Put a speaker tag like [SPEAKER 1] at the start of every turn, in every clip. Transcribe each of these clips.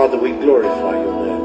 [SPEAKER 1] Father, we glorify your name.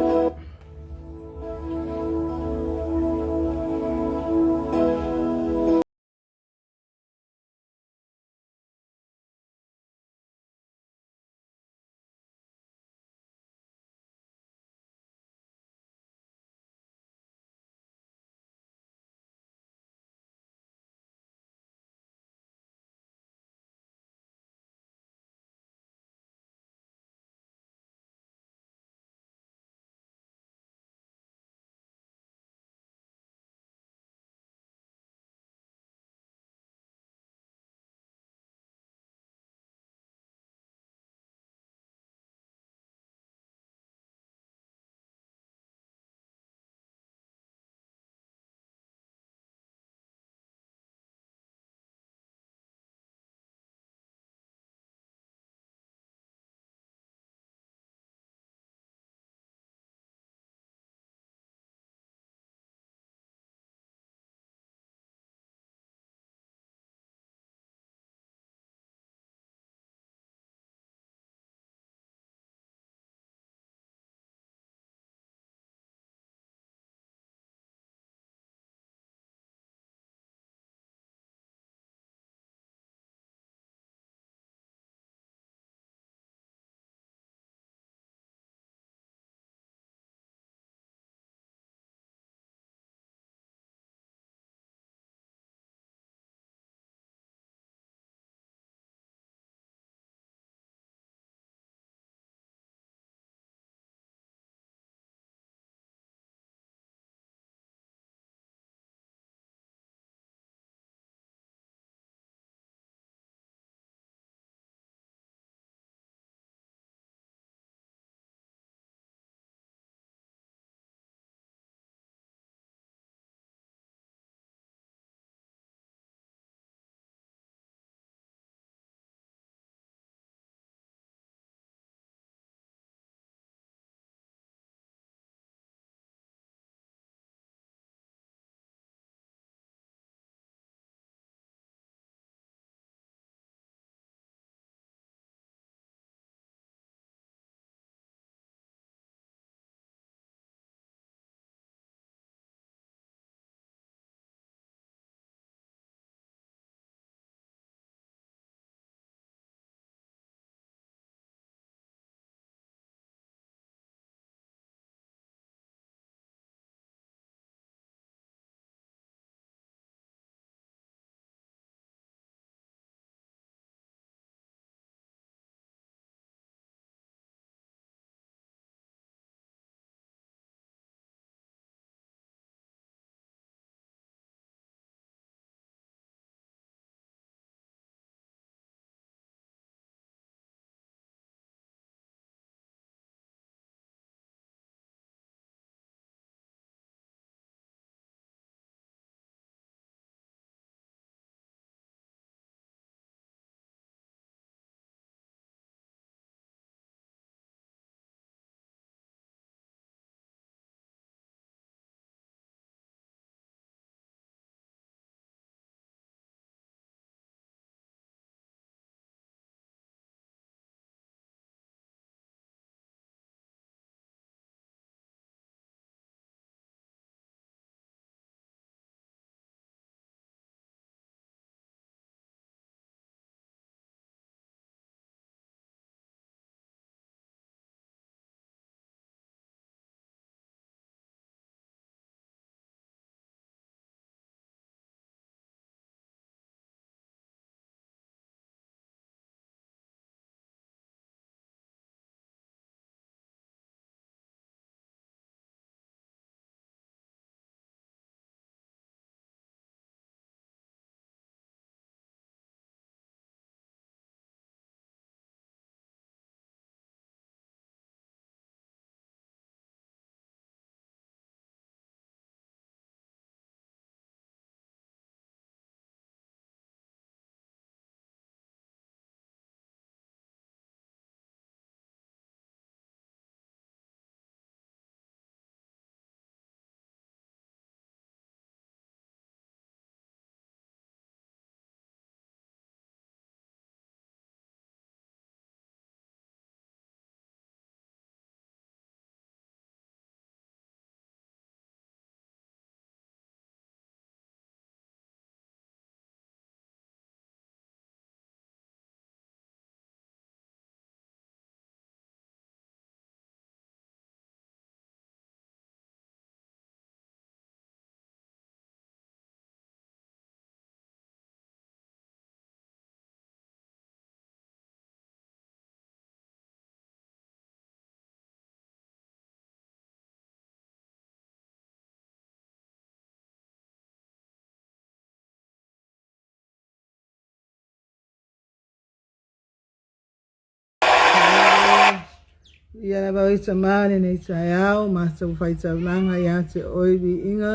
[SPEAKER 2] Ia la ba ita mane nei taiao mātou whaitaulanga ia te oiwi inga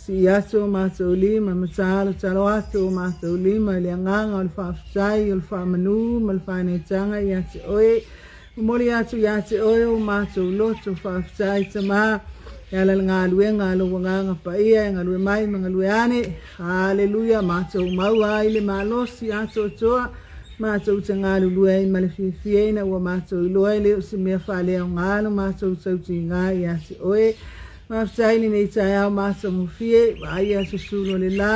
[SPEAKER 2] si ato mātou lima matalo talo ato mātou lima ili anganga o le whaafitai o le whaamanu ma le whaanetanga ia te oi mori atu ia te oi o mātou loto whaafitai tamā ia la ngā luenga lo wanganga pa ia ngā lue mai ma ngā lue ane haleluia mātou maua ile malosi ato toa mātou te ngā lulua i male whiwhiena ua mātou iloa i leo si mea whalea o ngālo mātou tauti ngā i ati oe. Mawhataini nei tai au mātou mwhie, wa ai ato suno le la,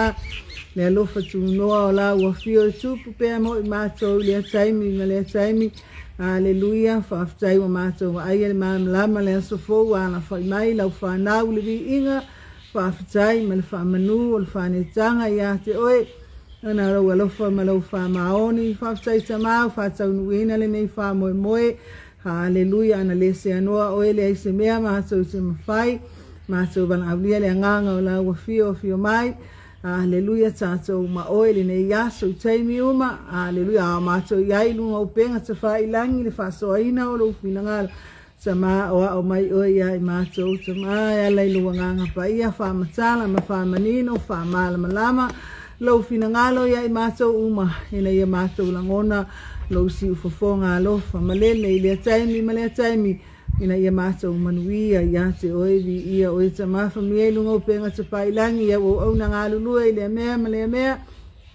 [SPEAKER 2] le alofa tu noa o la ua whio i tupu pēr mo i mātou lea taimi, ma lea taimi. Aleluia, whaafitai wa mātou wa ai ale māmalama lea sofo wa ana whai mai lau whanau le vi inga, whaafitai ma le whaamanu o le whanetanga i ati oe. Ana rau alofa ma lau wha maoni, whaafitai tamau, whaatau nuina le nei wha moe moe. Haleluia, ana le se anoa oe le aise mea mātou te mawhai. Mātou bana awlia le anganga o lau a fio mai. Haleluia, tātou ma oe le nei yaso taimi uma. Haleluia, a mātou iai lunga o penga ta wha ilangi le wha soa ina o lau whinangala. Sama o a o mai oe iai mātou tama ea lei luanganga pa ia wha matala ma wha manino, wha malama lama. Lau finangalo ia i mātou uma, ina ia mātou langona, lau si ufafonga alofa, malele i lea taimi, ina ia mātou manuia ia te oevi ia oe ta mawhamia ilunga o penga te pailangi, ia o au na ngā lulua i lea mea,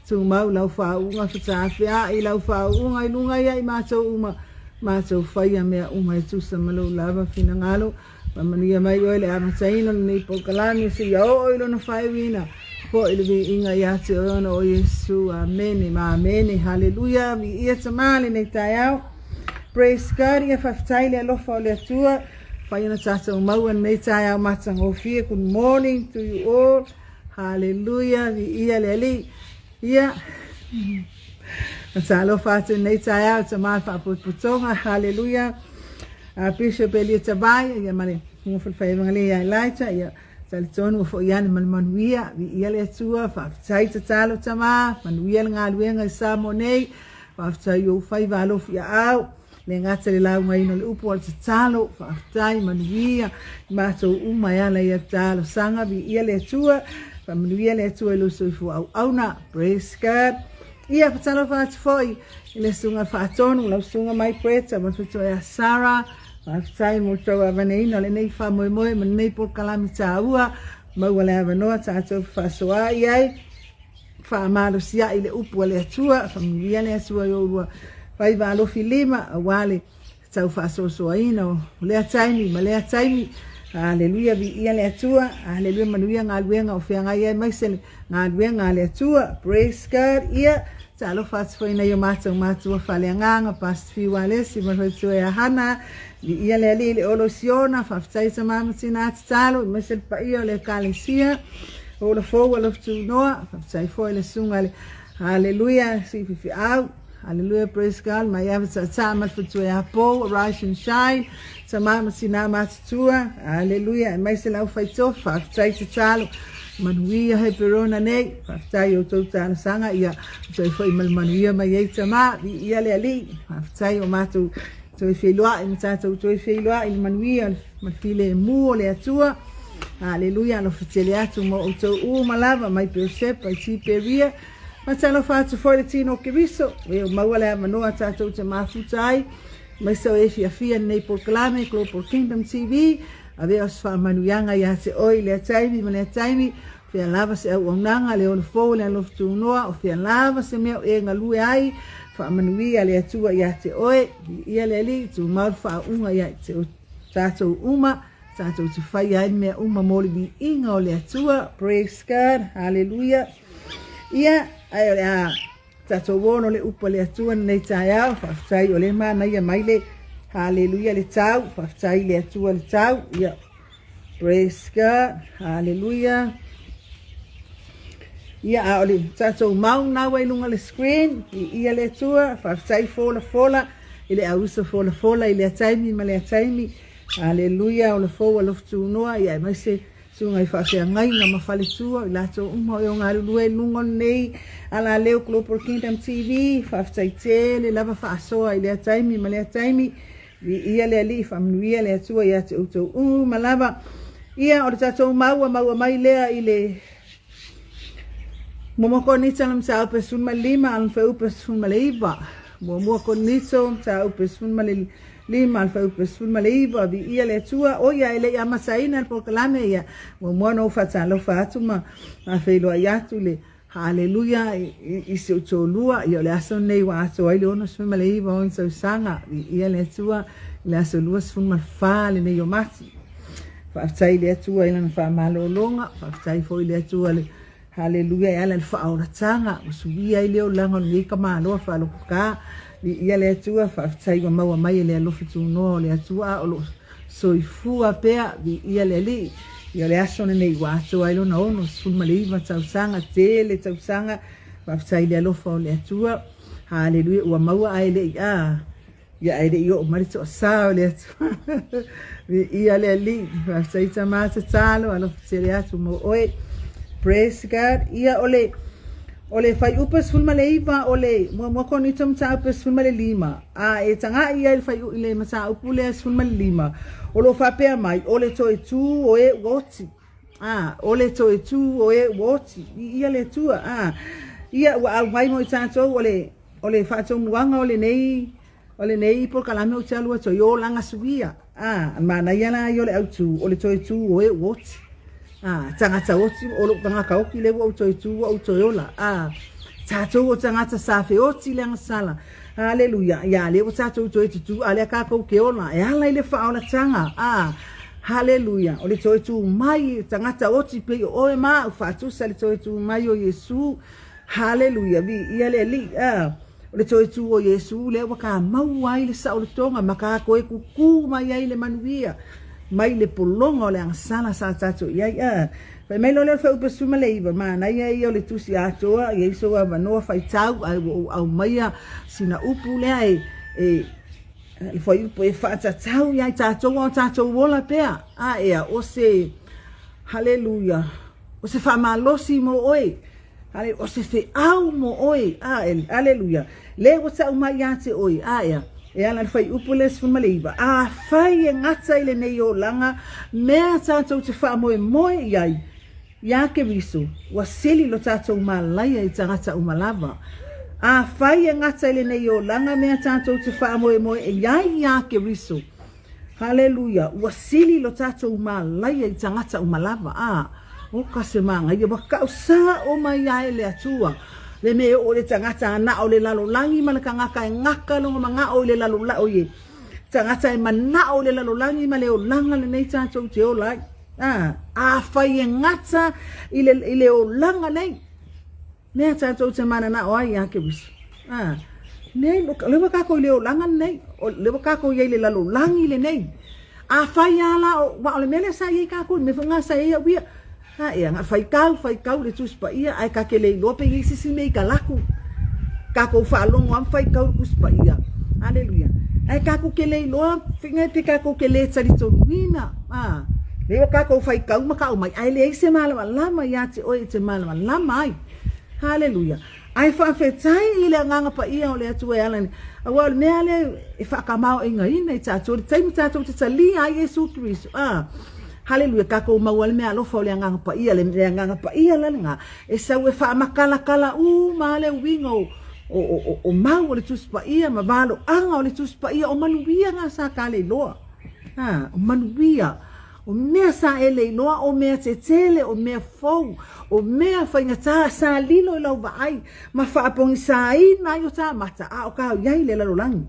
[SPEAKER 2] tu mau lau whaunga whatawhia, i lau whaunga i lunga ia i mātou uma, mātou whaia mea uma e tusa malau lava finangalo, mamania mai oe le amataino nei pokalani, si ia o oilo na whaiwina, po ilwi inga ya te ona o Yesu, amen, amen, hallelujah, vi ia tamale nei taiao, praise God, ia whaftai le alofa o le atua, whaiona tata o maua nei taiao matang o fia, good morning to you all, hallelujah, vi ia le ali, ia, nata alofa ate nei taiao, tamale whaputonga, hallelujah, Bishop Elia Tabai, ia male, ngofalwhaiwanga le ia Elijah, ia, Talitonu fo iani manuia vi ia le atua whaafitai ta talo tama manuia le ngā luenga i Samo nei whaafitai o whai walo fia au le ngata le lau ngai no le upo al ta talo whaafitai manuia i mātou uma ia le ia talo sanga vi ia le atua manuia le atua ilo soi fu au auna praise God ia patalo whaatufoi i le sunga whaatonu lau sunga mai preta mawhito e a Sarah Whaafitai mo tau avaneina le nei wha moe moe ma nei por kalami tā ua maua le avanoa tātou whaasoa iai wha amaro sia i le upu le atua whamia le atua i orua whai walofi lima a wale tau whaasosoa ina o lea taimi ma lea taimi Aleluia vi ia le atua Aleluia manuia ngā luenga o whianga iai maisele ngā luenga le atua praise God ia Talo whaatawhaina i o mātua whaleanganga past whiwa lesi marwhaitua e ahana li ia le ali le olo siona whaafitai sa mamatina ati talo i mesel pa ia le kālesia o la fōu alof tu noa whaafitai fōi le sunga le Hallelujah si fifi au Hallelujah praise God mai awa ta tāmat whatua e apo rise and shine sa mamatina matatua Hallelujah e mesel au whaito whaafitai ta talo manuia he perona nei whaafitai o tau tāna sanga ia toi whai manuia mai ei tama ia le ali whaafitai o mātou toi wheilua i mātou toi wheilua i manuia mawhile mua le atua Hallelujah alo whatele atu mo o tau malava mai peosepa i tiperia matalo whaatu fwoi le tino ke riso e o maua le amanoa tātou te mafutai mai sau e fia nei Proclame Global Kingdom TV ave os fa manuianga ia te oi le taimi ma le taimi fia lava se au onanga le ona fo le alof tu noa o fia lava se meo e ngalue ai fa manuia le atua ia te oi ia le ali tu mau fa unga ia te tātou uma tātou te whai ai mea uma mori bi inga o le atua praise God hallelujah ia ai o le a tātou wono le upa le atua nei tai au whaafitai o le mana ia maile Hallelujah le tau, whaafitai le atua le tau, ia, praise God, hallelujah. Ia a ole, tātou mau nawa i lunga le screen, ia le atua, whaafitai fola, i le ausa fola, i le ataimi, ma le ataimi, hallelujah, o le fōa loftu noa, ia mai se sunga i whaafia ngai nga mawhale tua, i lato umho e o ngā lulue lungon nei, ala leo Global Kingdom TV, whaafitai tele, lava whaasoa i le ataimi, ma le ataimi, vi ia le ali fa manuia le atua ia te utou malava ia o le tatou maua mai lea i le Momo konita nam sa upe sun malima al fa upe sun maleiva. Momo konito sa upe sun malima al fa upe sun maleiva vi ia le tua o ia ele ya masaina por kalame ia. Momo no fa sa lo fa tuma a fe lo ya tu le haleluya i se tolua ia le aso nei wa so ai lo no sun maleiva on so sanga vi ia le tua le aso lu sun mal fa le nei o mati. Fa sai le tua ina fa malo longa fa sai foi le tua le Haleluya ya le faora tanga usubia ile o langa ni kama no fa lo ka ia le tua fa sai ma mai le lo fitu no le tua o lo soifua pea ia le li ia le aso nei wa so ai lo no sul maliva tsausanga tele tsausanga fa sai le lo fa le tua haleluya wa maua ai le ia ai yo marito sa le ia le li fa sai tama tsalo alo seria mo oi Praise God. Ia ole fai upes fulma leiva ole mo konitom sa upes fulma lima. E tanga ia il fai ile masa upule fulma lima. Olo fa pe mai ole to tu o e woti. Ole to tu o e woti. Ia le tua. Ia wa vai mo tanto ole fa to muanga ole nei por kalame o tsalu to yo langa subia. Mana ia na yo le autu ole to tu o e woti. Tangata oti o lo tanga ka oki le o toi tu o toyola tato o tangata safe oti le sala haleluya ya le o tato toi tu ale ka ko ke ona e ala ile fa ona tanga haleluya o le toi tu mai tangata oti pe o e ma fa tu sale toi tu mai o Yesu haleluya vi ia le li o le toi tu o Yesu le wa ka mau ai le sa o le tonga maka ko e ku mai ai le manuia mai le polonga o le ansala sa tato ia fa mai lo le fa upe suma leiva ma na ia o le tusi atoa ia iso wa no fa tau au mai sina upu le le fa upe fa tau ia tato wola pea ia o se haleluya o se fa malosi mo oi ale o se fe au mo oi haleluya le o sa mai ia te oi ia e ala fai upules fun maleiva fai ngata ile nei o langa mea tatou te fa moe iai ia ke viso wa seli lo tatou malai i tangata umalava fai ngata ile nei o langa mea tatou te fa moe iai ia ke viso haleluya wa seli lo tatou malai i tangata umalava o kasemanga ia baka usa o mai ai le atua le me o le tangata na o le lalo langi ma le kangaka e ngaka longa manga o le lalo la o ye tangata e mana o le lalo langi ma le o langa le nei tatou te o lai fai e ngata ile o langa nei mea tatou te mana na o ai ake wisu nei le wakako ile o langa nei le wakako ye le lalo langi le nei fai ala wa o le mele sa ye kako me funga sa ye wia ia nga fai kau le tuspa ia ai ka kele lope i sisi mei ka laku ka ko fa longo am fai kau kuspa ia haleluya ai ka ko kele lo finga te ka ko kele tsari to wina le ka ko fai kau ma ka o mai ai le se mala lama ia te oi te mala lama ai haleluya ai fa fe tai ile nganga pa ia o le atu e ala awal me ale e fa ka mau inga ina i tatou tai mi tatou te tali ai Yesu Kristo haleluya kako mawal me alo fo le nganga pa ia la nga e sa we fa makala male wingo o mau le tuspa ia ma valo anga le tuspa ia o manuia nga sa kale loa o manuia o mea sa ele loa o mea tetele o mea fou o mea fainga ta sa lilo lau vai ma fa apong sa ina yo ta mata o ka yai le lalolangi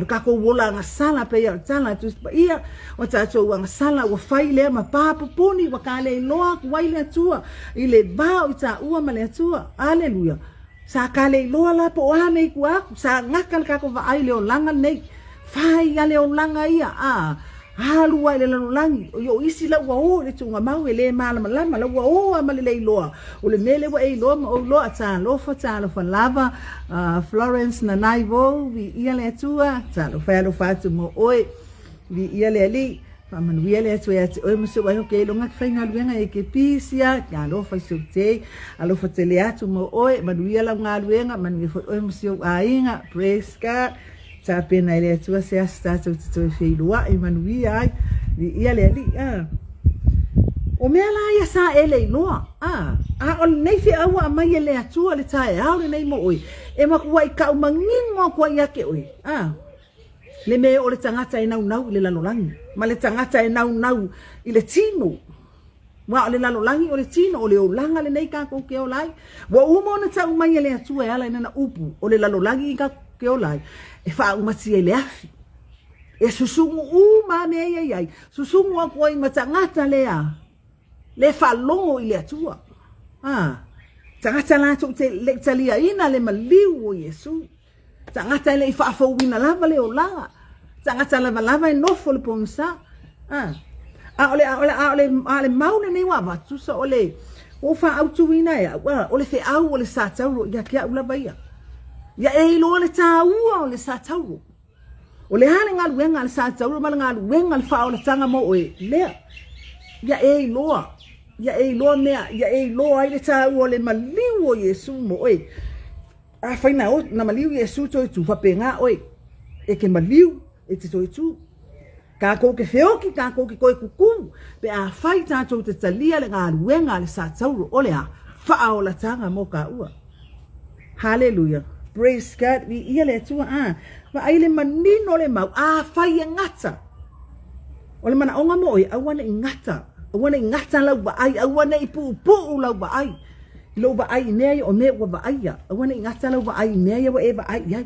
[SPEAKER 2] kako wola nga sala pe ya tala tuspa ia o tato nga sala o fai le ma papa puni wa kale loa wai le tua ile ba o ta ua ma le tua haleluya sa kale loa la po ane ku sa ngakal kako va ai le o langa nei fai ale o langa ia halu wai le langi yo isi la wa le tunga mau le mala la wa ma le loa o le mele wa loa o loa ta lo fa lava Florence na naivo vi ia le tua ta lo fa tu mo oi vi ia le ali fa man vi le tua oi mo se wa ke lo ngak fainga luenga e ke pisia ya lo fa subte alo fa tele atu mo oi man vi la nga luenga man vi oi mo se ainga praise God ta pena ile tua se asta tu tu fe lua e manuia ai ia le ali o me la ia sa ele loa o nei fe awa mai ele atua le tae au le nei mo oi e makuai ka mangingo ko ia ke oi le me o le tangata e nau le lalolangi ma le tangata e nau i le tino wa o le lalolangi o le tino o le olanga le nei ka ko ke olai wa umo na tau mai ele atua e ala ina upu o le lalolangi ka ke olai e fa umati ele afi e susungu uma me ai susungu ako i matangata le fa longo i le atua tangata la tu te le talia ina le maliu o Yesu tangata le fa fa wina lava le olanga tangata lava e nofo le ponsa ole maule nei wa matu so ole o fa autuina ya ole fe au ole sa tau ya kia ula baia ya e lo le tau ole sa tau ole hale ngal wenga le sa tau mal ngal wenga le fa ole tanga mo e le ya e lo mea ya e lo ai le tau ole maliu o Yesu mo e fa ina o na maliu Yesu to tu fa penga oi e ke maliu e te to tu ka ko ke feoki ka ko ke koe kuku pe a fai tātou te talia le ngā ruenga le sa tauru ole a wha o la tanga mo ka ua hallelujah praise God vi ia le tua wa ai le manino le mau a fai e ngata ole mana onga mo e awana i ngata lau wa ai awana i pu lau wa ai lo wa ai nei o me wa ai awana i ngata lau wa ai nei wa e wa ai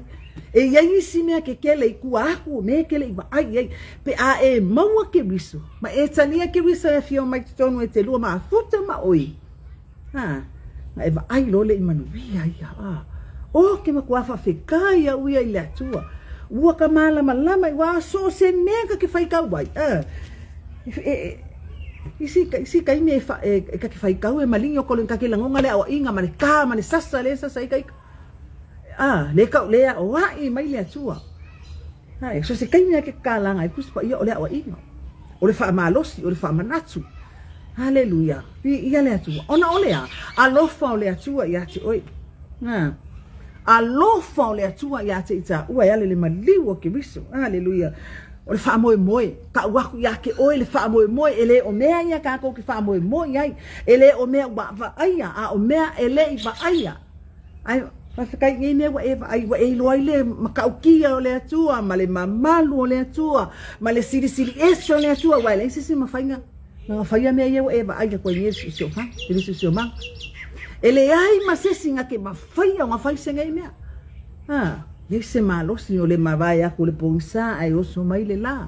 [SPEAKER 2] e iai si mea ke kele i kua aku me kele i ai pe a e maua ke riso ma e tania ke riso e fio mai tonu e te lua ma a futa ma oi ma e ai lole i manuia ia o ke makuafa whekai a uia i le atua ua ka malama lama i waa so se nega ke whaikau wai isi kai me e ka ke whaikau e malingi o kolo ka ke langonga le awa inga mane ka mane sasa i kai le kau lea o ai mai le atua so se kai mea ke kalanga i kuspa ia o le awa inga o le wha malosi o le wha manatu hallelujah ia le atua ona o lea alofa o le atua ia te oi alofa o le atua ia te ita ua ia le maliu o ke riso hallelujah o le wha moe ka uaku ia ke oi le wha moe ele o mea ia ka ko ke wha moe ai ele o mea wa aia o mea ele i wa aia ai Pasakai ngai me wa e lo ile makaukia o le atua ma le mamalu o le atua ma le siri eso o le atua wa le sisi mafainga na faia me ia ai ko ni so fa ele so ma ele ai ma sisi nga ke mafaia nga fai senga me ye se malo si o le mavai ko le ponsa ai o so mai le la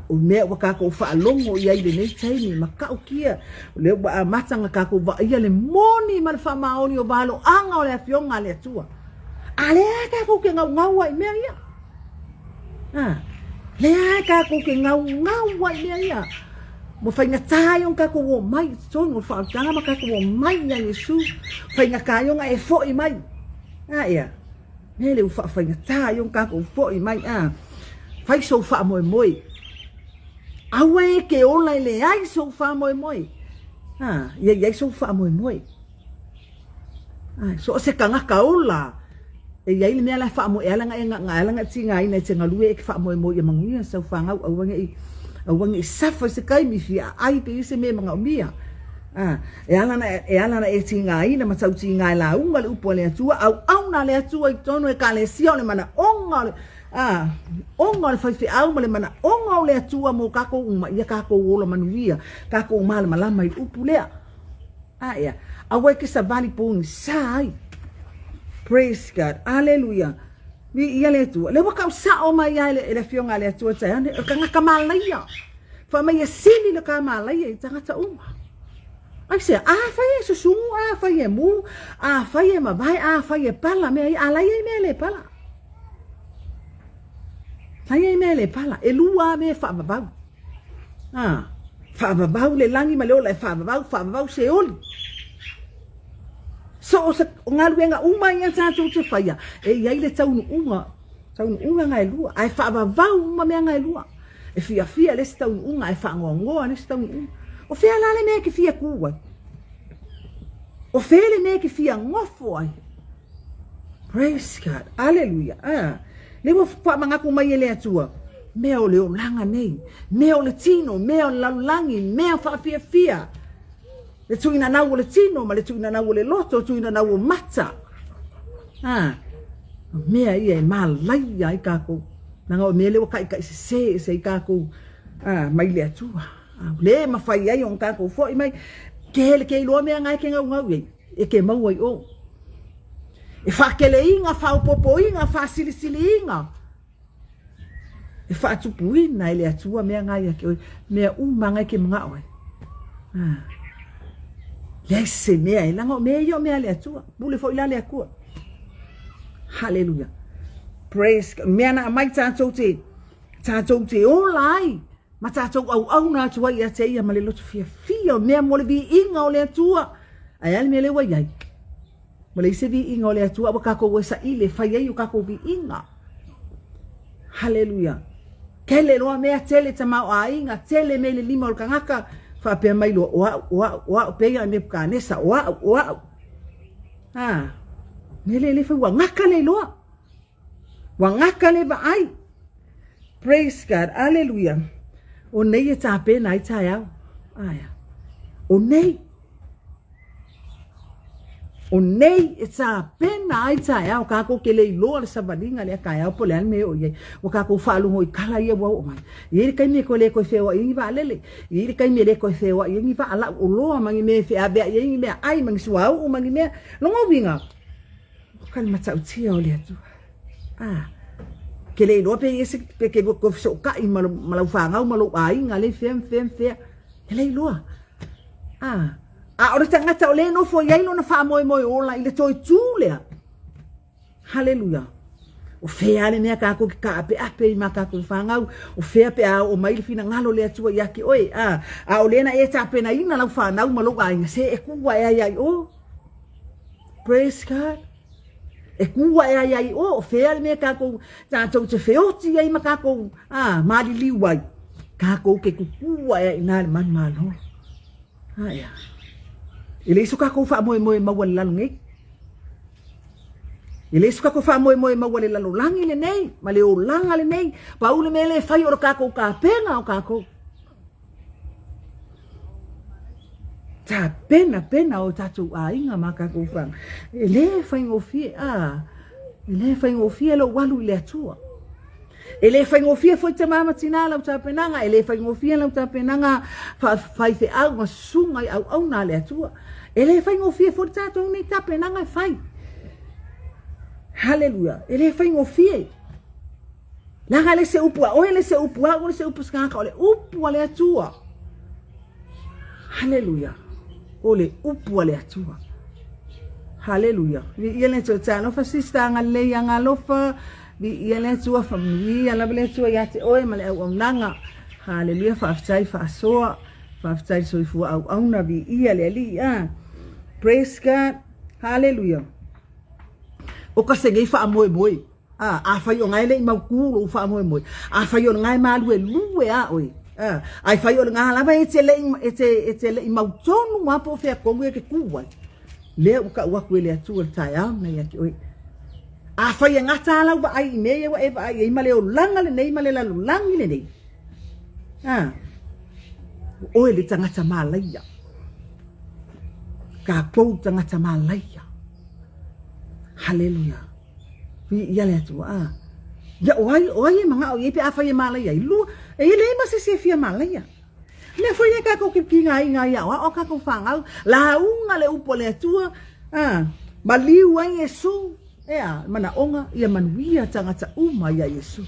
[SPEAKER 2] o me wa ka ko fa longo ia ile nei taimi makaukia le wa matanga ka ko va ia le moni mal fa maoni o balo anga o le afionga le tua ale ka ko ke ngau ai me ia le ka ko ke ngau ai me ia mo fa nga tayo ka ko mai so mo fa tanga ma ka ko mai na Yesu fa nga kayo nga e fo i mai ia me le fa nga tayo ka ko fo i mai fai so fa moi awe ke ola le ai so fa moi ia so fa moi so se kanga kaola e ia ile mea la fa mo ela nga tinga ina te ngalue ke fa moi ia manguia so fa ngau awangi safa se kai mi fia ai pe se me manga mia e ala na e tinga ina ma tau tinga la unga le upo le atua au na le atua i tono e kale sia le mana onga onga le fai au ma le mana onga le atua mo kako uma ia kako ola manuia kako uma le malama i upu lea ia awe ke savali pung sai praise God hallelujah vi ia le tu le waka sa o mai ia le fionga le atua tai ane ka nga kamala ia fa mai sili le kamala ia tanga ta uma ai se fai susungu fai mu fai ma vai fai pala me ala ia me le pala Hai me le pala e lua me fa babau fa babau le langi ma le ola fa babau se oli so se ngalu nga uma ia sa tu te faia e ia le taunu unga nga lua ai fa babau ma me nga lua e fia le taunu unga ai fa ngongo le taunu unga o fia la le me ke fia kuwa o fele me ke fia ngofo ai praise God hallelujah Le wa fa manga ku mai le atua. Me o le o langa nei. Me o le tino, me o lalangi, me o fa fia. Le tuina na o le tino, ma le tuina na o le loto, tuina na o mata. Mea ia e malai ai kako. Nanga o mea le o kai se i kako. Mai le atua. Le mawhai ai on kako fo i mai. Ke loa mea ngai ke ngau ei. E ke mau ai o. E whakele inga, whaupopo inga, whasilisili inga. E whaatupu ina ele atua mea ngai ake oi. Mea umangai ke mga oi. Lei se mea e langa o mea io mea le atua. Bule fo ila le akua. Hallelujah. Praise God. Mea na mai tātou te o lai. Ma tātou au nā tua i a te ia ma le lotu fia. Mea mo le vi inga o le atua. Ai ali mea le wai ai. Mo le ise vi inga o le atua. Wa kako we sa ile fai ai o kako vi inga. Hallelujah. Kele loa mea tele tamau a inga. Tele me le lima o le kangaka. Fa pea mai loa. Wa pea me pukanesa. Wa. Mele le fai wa ngaka le loa. Wa ngaka le va ai. Praise God. Hallelujah. O nei e tā pēna i tā iau. O nei. O nei e tā pēna i tā iau. Kako ke le iloa le savalinga le ka iau po le ane me o iei. O kako whaalungo i kala ia wau o mai. Ieri kai me ko le koe whewa i ngi wa lele. Ieri kai me le koe whewa i ngi wa ala o loa mangi me whea bea i ngi mea ai mangi suau o mangi mea. Longo winga. O kani matau tia o le atu. Ke le loa pe ese pe ke ko so ka i malau whangau malau ai nga le fem. Ke le loa. Ora tangata o le no fo iai lona wha moe ola i le toi tūlea. Hallelujah. O whea le mea kako ki ka ape i ma kako whangau. O whea pe a o maili fina ngalo le atua i aki oi. O lena e ta pena ina lau whanau malau ai nga se e kuwa e ai o. Praise God. E kua e ai o whea le mea kako tātou te wheoti ai ma kako maali liwai. Kako ke kua e ai nā le mani malo. Ele iso kako wha moe maua le lalo ngei. Ele iso kako wha moe maua le lalo langi le nei. Ma le o langa le nei. Pa ule me le whai ora kako ka pena o kako. Tā pena o tātou a inga ma kako whang. E le whaingofie, e le whaingofie lo walu i le atua. E le whaingofie foi te mama tina lau tā penanga, e le whaingofie lau tā penanga whai te au ma sunga i au nā le atua. E le whaingofie foi tātou nei tā penanga i whai. Hallelujah. E le whaingofie. Langa le se upua, oe le se upua, o le se upu skaka, o le upua le atua. Hallelujah. O le upu ale atua. Hallelujah. Vi iele tu tano fa sista ngale yang alofa. Vi iele tu fa mi ala bele tu ya te oe male au nanga. Hallelujah. Fa aftai fa soa. Fa aftai so fu au na vi iele ali. Praise God. Hallelujah. O ka se ngai fa moe. A fa yo ngai le mau ku fa moe. A fa yo ngai ma lue a oe. Ai fai o ngā lava e te le i mautonu ma po whea kongu e ke kuwa. Lea uka uaku e le atua tai au na ia ki oi. A fai e ngata alau wa ai i mea wa e wa ai e ima le o langa le nei ma le lalu langi le nei. Oe le tangata malaia. Ka kou tangata malaia. Hallelujah. Ia le atua ya oi manga o yepe afa ye malaya lu e le ma se fia malaya le foi ne ka ko ki ngai ya o ka ko fanga la unga le upo le tua maliu ai Yesu mana onga ia manuia tangata uma ya Yesu.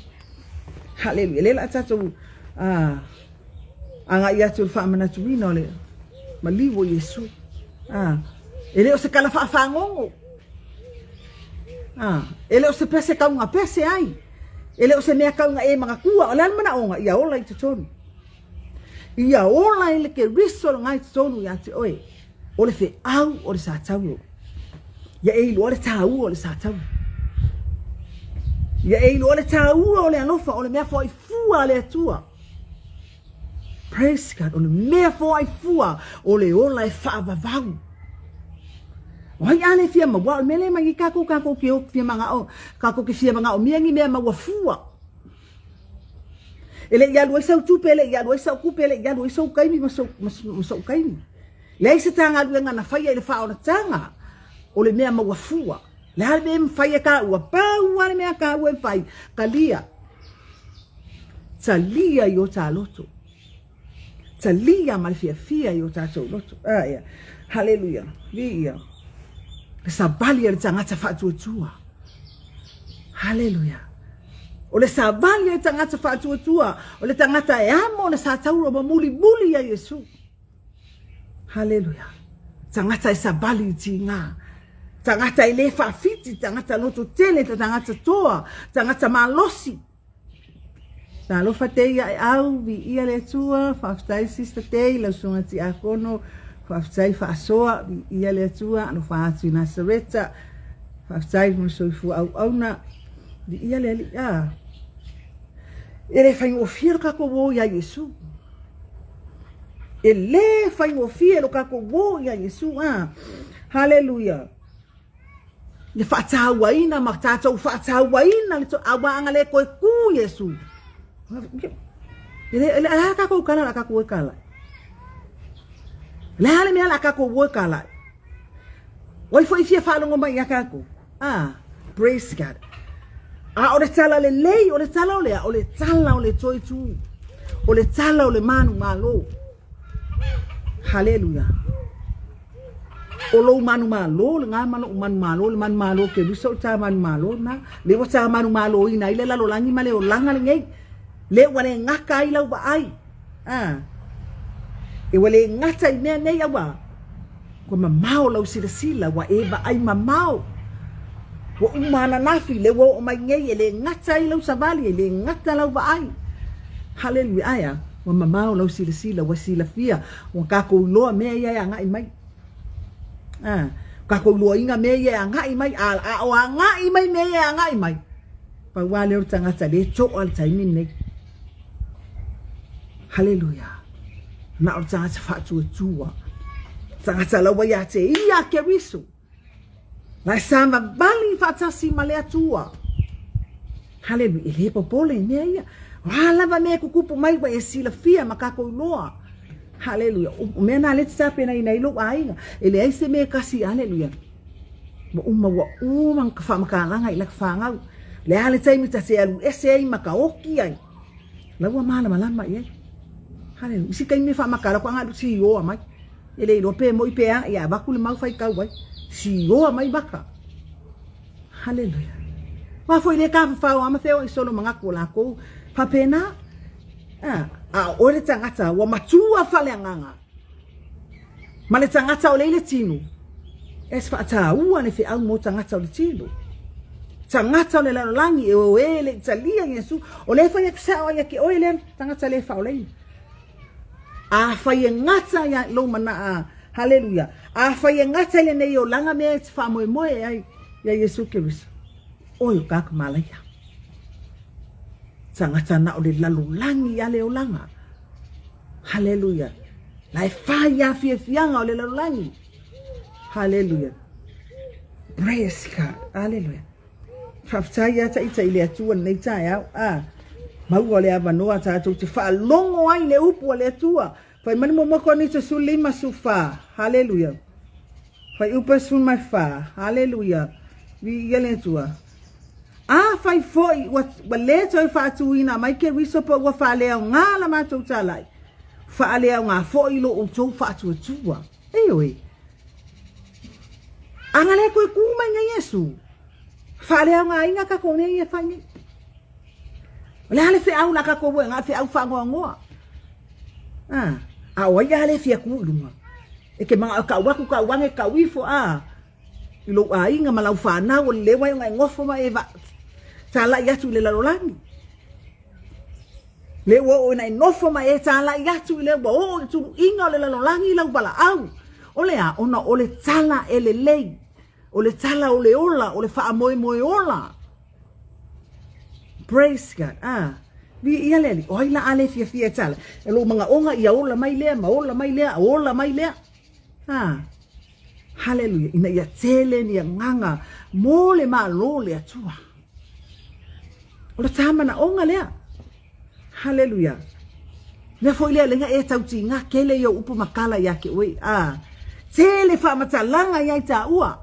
[SPEAKER 2] Hallelujah. Le la tatu anga ia tu fa mana tu no le maliu Yesu. Ele o se kala fa fangongo. Ele o se pese ka unga pese ai. Ele o se mea kaunga e mga kua, o lean mana onga, ia ola i te tonu. Ia ola i le ke risolo ngai te tonu i ate oe. O le fe au o le sātau. Ia eilu o le tāu o le sātau. Ia eilu o le tāu o le alofa, o le mea fo i fua le atua. Praise God, o le mea fo i fua, o le ola e whaavavau. Oi ale fia ma wa mele ma kako ke o fia manga o kako ke fia manga o miangi me ma wa fua. Ele ya lo sa tu pele ya lo sa ku pele ya lo sa kai mi ma so kai mi. Le se tanga lu nga na fai ele fa o tanga. O le mea ma wa fua. Le hale me fai ka wa pa wa le mea ka wa fai kalia. Talia yo ta loto. Talia ma fia yo ta loto. Ya. Hallelujah. Via. Sabali le tangata fatuatua. Hallelujah. O le sabali le tangata fatuatua. O le tangata e amo le sa tauro ma muli ya Yesu. Hallelujah. Tangata e sabali tinga. Tangata e le fafiti, tangata loto tele, tangata toa, tangata malosi. Ta lo fateia e au vi ia le tua, faftai sista tei, la sunga ti akono, faftai faasoa, vi ia le tua, anu faatu na sareta, faftai musoifu au na, vi ia le ali, ele fai ofia kako wo ya Yesu. Ele fai ofia kako wo ya Yesu, hallelujah. Le fatawaina maktato fatawaina le to awanga le ko ku Yesu. Ele aka ko kala aka ko kala. Le hale me aka ko wo kala. Oi foi fia falo ngoma yaka ko. Praise God. Ole tala le lei, ole tala ole toi tu. Ole tala ole manu malo. Hallelujah. Olo manu malo, nga manu malo ke biso ta manu malo na le wata manu malo ina ile lalo langi male o langa ngai le wane ngaka ila ba ai e wale ngata ne ya wa ko mamao lau sila wa e ba ai mamao wa umana nafi le wo o mai ngai le ngata ila sabali le ngata lau ba ai hallelujah aya wa mamao lau sila wa sila fia wa ka ko lo me ya ngai mai kako lua inga me ye ngai mai o ngai mai me ye ngai mai pa wale o tangata le cho al taimi nei hallelujah na o tangata fatu tua tangata la wa te ia ke riso la sama bali fata si male tua hallelujah ele popole nei wala va me kukupu mai wa esila fia makako loa. Hallelujah. Mena le tsape na ina ilo ainga. Ele ai se me kasi hallelujah. Mo uma ka fa makalanga ila fanga. Le ale tsai mi tse alu ese ai makaoki ai. La wa mala malama ye. Hallelujah. Si kai me fa makala kwa ngalu si yo mai. Ele ilo pe mo ipe ya bakule mau fai ka wai. Si yo mai baka. Hallelujah. Wa foi le ka fa wa matheo isolo mangako la ko fa pena. Ole tangata wa matua fale nganga. Male tangata ole ile tinu. Es fa ta ua ne fe au mo tangata ole tinu. Tangata ole langi e ele talia Yesu. Ole fa ya ksa ya ki ole tangata le fa ole. Fa ya ngata ya lo mana hallelujah. Fa ya ngata le ne yo langa me fa mo ya Yesu Kristo. Oyo kak malaya. Tangata na ole lalu langi ya le olanga. Hallelujah. Lai faya fianga ole lalu langi. Hallelujah. Praise God. Hallelujah. Fafaya ta ita ile atua nei ta ya. Mau ole abanoa ta tu te fa longo ai le upu ole atua. Fai mani mo moko ni te sulima sufa. Hallelujah. Fai upa sun mai fa. Hallelujah. Vi yele tua. Fai foi wa leto e fa tu ina mai ke riso po wa fa le ngala ma tu talai. Fa le nga foi lo o tu fa tu tua. Eoi. Angale ko ku mai nga Yesu. Fa le nga inga ka ko ne ye fa ni. La le fe au la ka ko nga fe au fa ngo. Wa ya le fe ku lunga. E ke ma ka wa ku ka wa nge ka wifo ilo inga malau fa na o le wa nga ngofo ma eva. Tala yatu le lalolangi. Le wo na nofo ma e tala yatu le wo tu inga le lalolangi la bala au. Ole ona ole tala ele lei. Ole tala ole ola ole fa moi ola. Praise God. Vi ia le oi la ale fia tala. Elo manga onga ia ola mai le ma ola mai le ola mai le. Haleluia. Ina ia tele ni nganga mole ma lo le atua. Ola tama na onga lea. Haleluia. Le foi le lenga e tauti nga kele yo upu makala yake oi. Tele fa matalanga ya ta ua.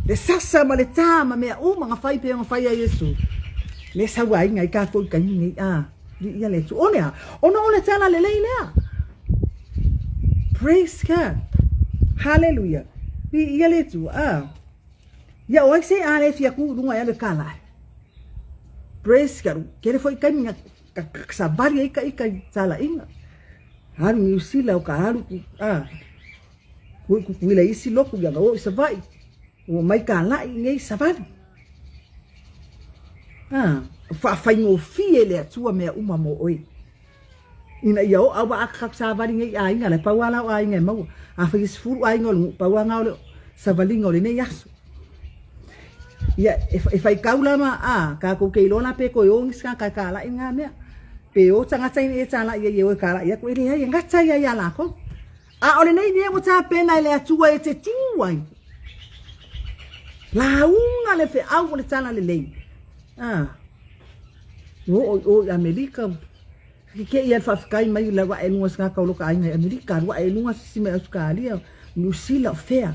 [SPEAKER 2] Le sasa ma le tama mea uma nga fai pe nga fai a Yesu. Le sawa inga i ka ko ka ni ia le tu. Ona ole tala le lea. Praise God. Hallelujah. Ia le tu. Ya oi se ale fia ku lunga ya le kala. Praise God. Kele foi ka minga sabari ika tala inga. Haru usila o ka haru ku wila isi loku ya o savai. O mai ka la ngai savali. Fa ngo fie le tua me uma mo oi. Ina yo awa akak savali ngai ainga le pawala o ainga mau. Fa isfuru ainga lu pawanga o savali ngole ne yasu. Ya if ai kaula ma ka ko ke lona pe ko yong ska ka la inga me. Pe o tanga tsai e tsala ye o ka la ya ko ile ya ngatsa ya la ko. Ole nei ni mo tsa pe na le atua e te tiwai. La unga le fe au le tsala le lei. O Amerika ke ia fa kai mai la wa enu ska ka lo ka ai Amerika wa enu si me Australia New Zealand fair.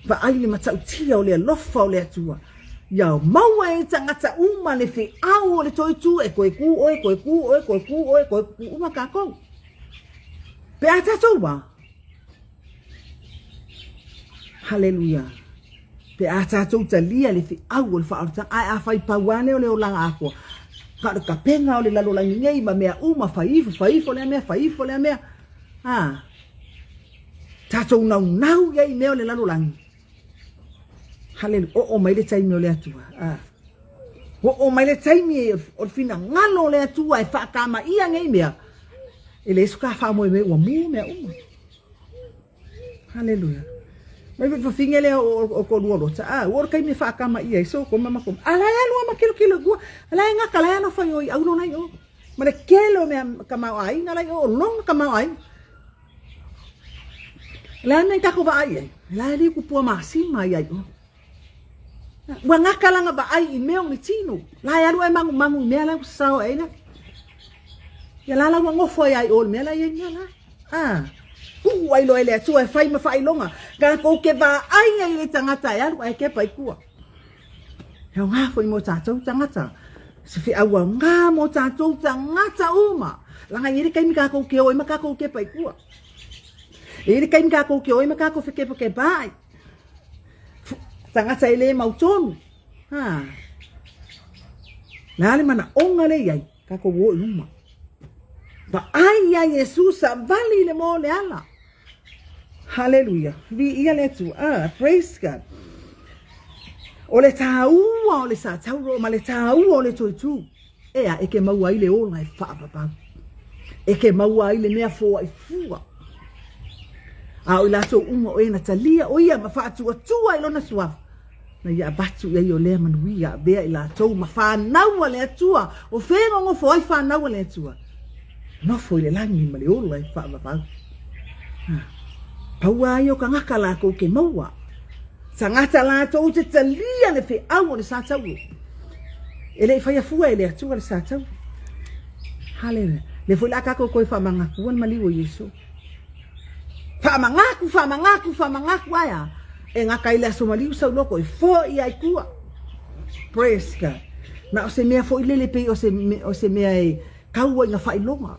[SPEAKER 2] Va ai le matau tia o le lofa o le atua. Ya mau e tangata uma le fe au le toi tu e koe ku uma ka ko. Pe ata toba. Hallelujah. Pe ata to talia le fe au le fa ata ai a fai pawane o le olanga ako. Ka penga o le lalo la ngei ma mea uma faifo le mea. Tato nau ye meo le lalo langi. Hallelujah. O mai le taimi o le atua. O mai le taimi o fina ngalo le atua e fa kama ia ngei mea. Ele suka fa mo me o mu me uma. Hallelujah. Mai fa finga le o ko luo ta. O kai me fa kama ia so ko mama ko. Ala ya lu ma kilo gua. Ala nga kala ya no fa yo au no nai o. Ma le kelo me kama ai na lai o long kama ai. La nei ta ko ba ai. La li ku pu ma si mai ai. Wa nga kala nga ba ai email ni tino. La ya lu e mangu me la sao ai na. Ya la wa ngofo ai o me la ye la. Ku ai lo ele tu e fai ma fai longa. Ka ko ke ba ai le tangata ya ai ke pai ku. Ya nga foi mo tatou tangata. Se fi awa nga mo tatou tangata uma. La nga yiri kai mi ka ko ke o ma ka ko ke pai ku. Ele kai mi ka ko ke o ma ka ko fe ke bai. Tangata ele mau tonu. Nale mana onga le yai ka ko wo uma. Ba ai ya Jesus vali le mo le ala. Hallelujah. Vi ia le tu. Praise God. O le taua o le sa tauro ma le taua o le tu. Ea e ke mau ai le ola e fa papa. E ke mau ai le mea fo ai fua. O la so uma o ena talia o ia ma fa tu i lona sua. Na ia batu ia o le manuia bea ila tou ma fa naua le atua. O fenga ngo fo ai fa naua le atua. No foi le langi ma le ola e fa papa. Paua yo ka ngaka la ko ke maua. Sangata la to te talia le fe au le sa tau. Ele fa ya fua ele atua le sa tau. Hallelujah. Le foi la ka ko fa manga kuan mali o Yesu. Fa mangaku aya. E ngaka ile so mali sa loko e fo ia ikua. Praise God. Na o se mea fo ile le pe o se mea e kaua nga fa ilonga.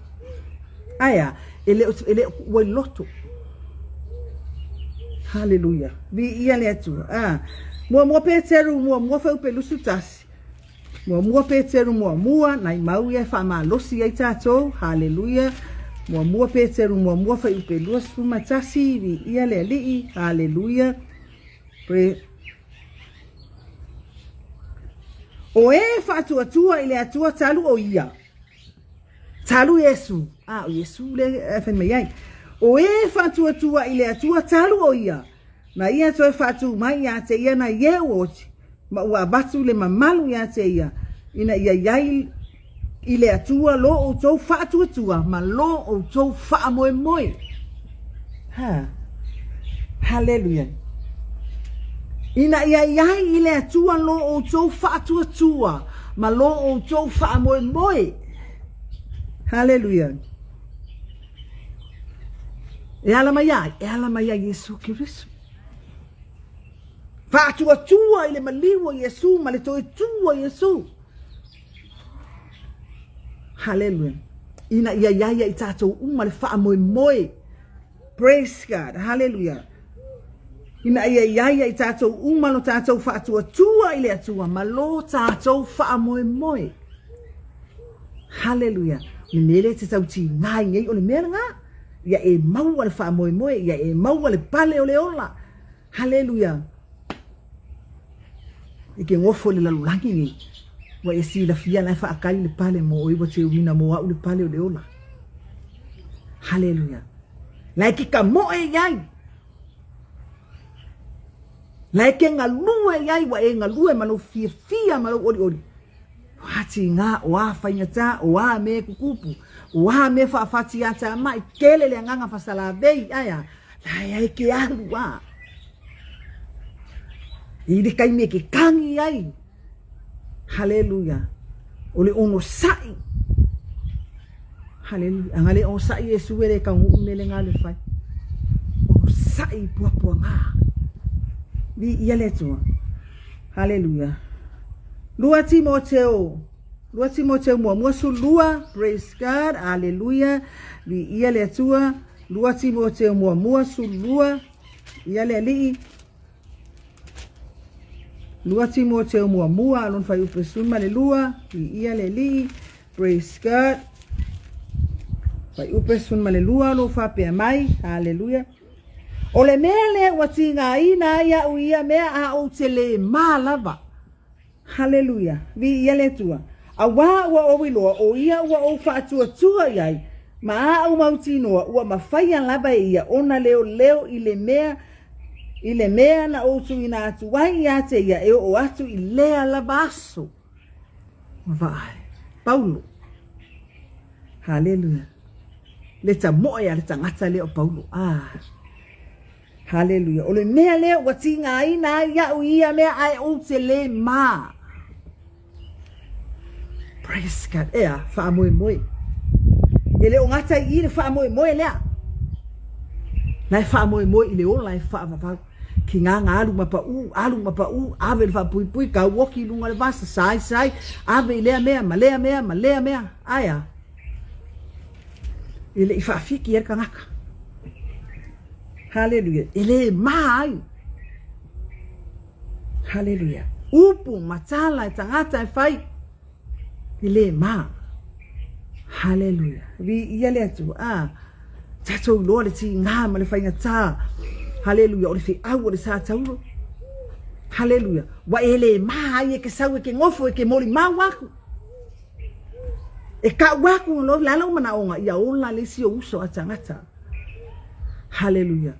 [SPEAKER 2] Aya, ele o loto. Hallelujah. Vi ia le atu. Mua peteru, mua fa upelusu tasi. Mua peteru, mua, nai mau ia fa ma losi ai tatou. Hallelujah. Mua peteru, mua fa upelusu matasi. Vi ia le alii. Hallelujah. O e fa atua ile atua talu o ia. Talu Yesu. O Yesu le fe mai ai. O e fatu tua ile atua talu o ia. Na ia to fatu mai ya te ia na ye woti. Ma wa batu le mamalu ya te ia. Ina ia yai ile atua lo o to fatu tua ma lo o to fa moe. Hallelujah. Ina ia ile atua lo o tau whaatua tua. Ma lo o tau wha moe moe. Hallelujah. E ala mai ai Yesu Kirisu. Whaatua tua ile maliwa Yesu, ma le toi tua Yesu. Hallelujah. Ina ia i tātou uma le wha moe moe. Praise God. Hallelujah. Ina ia i tātou uma lo tātou whaatua tua ile atua, ma lo tātou wha moe moe. Hallelujah. Ni mele te tau ti ngai ngai o le mea ngā. Ia e maua le wha moe moe, ia e maua le pale o le ola. Hallelujah. Ike ngofo le lalulangi ngi. Wa e si la fia la wha akai le pale mo oiwa te uina mo au le pale o le ola. Hallelujah. Like ka moe iai. Like ngalue iai wa e ngalue malo fia malo ori. Wati nga wa fainata wa me kukupu. Wa me fa fati ata mai kele le nganga fasala bei aya. La ia ke alu wa. Idi kai me ke kangi ai. Hallelujah. Ole ono sai. Hallelujah. Angale on sai Yesu wele ka ngumele ngale fai. Ono sai pua nga. Bi yale tu. Hallelujah. Lua Timoteo mua su lua. Praise God. Hallelujah. Bi yale tu. Lua Timoteo mua su lua. Yale li. Lua Timoteo mua alon fai upesuma le lua. Bi yale li. Praise God. Fai upesuma le lua lo fa pe mai. Hallelujah. Ole mele watinga ina ya uia mea a o tele malava. Hallelujah. Vi yele tua. Awa wa o wiloa o ia wa o fatua tua yai. Ma a o mautinoa ua mawhaia lava ia ona leo ile mea na o tu ina atu wai ia te ia e o atu i lea lava aso. Mawai. Paulo. Hallelujah. Leta moya leta ngata leo Paulo. Hallelujah. Ole mea leo watinga ina ya uia mea ai o te le ma. Praise God. Ea, wha moe. Ele o ngata i le wha moe lea. Lai wha moe i le o lai wha mapau. Ki nganga alu mapa u. Ave le wha pui ka woki lunga le vasa sai. Ave i lea mea. Aya. Ele i wha fiki er ka ngaka. Hallelujah. Ele mai. Hallelujah. Upu matala tangata fai. Ele ma. Hallelujah. Vi yale atu. Tato lo le ti nga ma le fai ngata. Hallelujah. O le fi au le sa tauro. Hallelujah. Wa ele mai e ke sau e ke ngofo e ke moli ma waku. E ka waku lo lalo mana onga ia ola le si uso atangata. Hallelujah.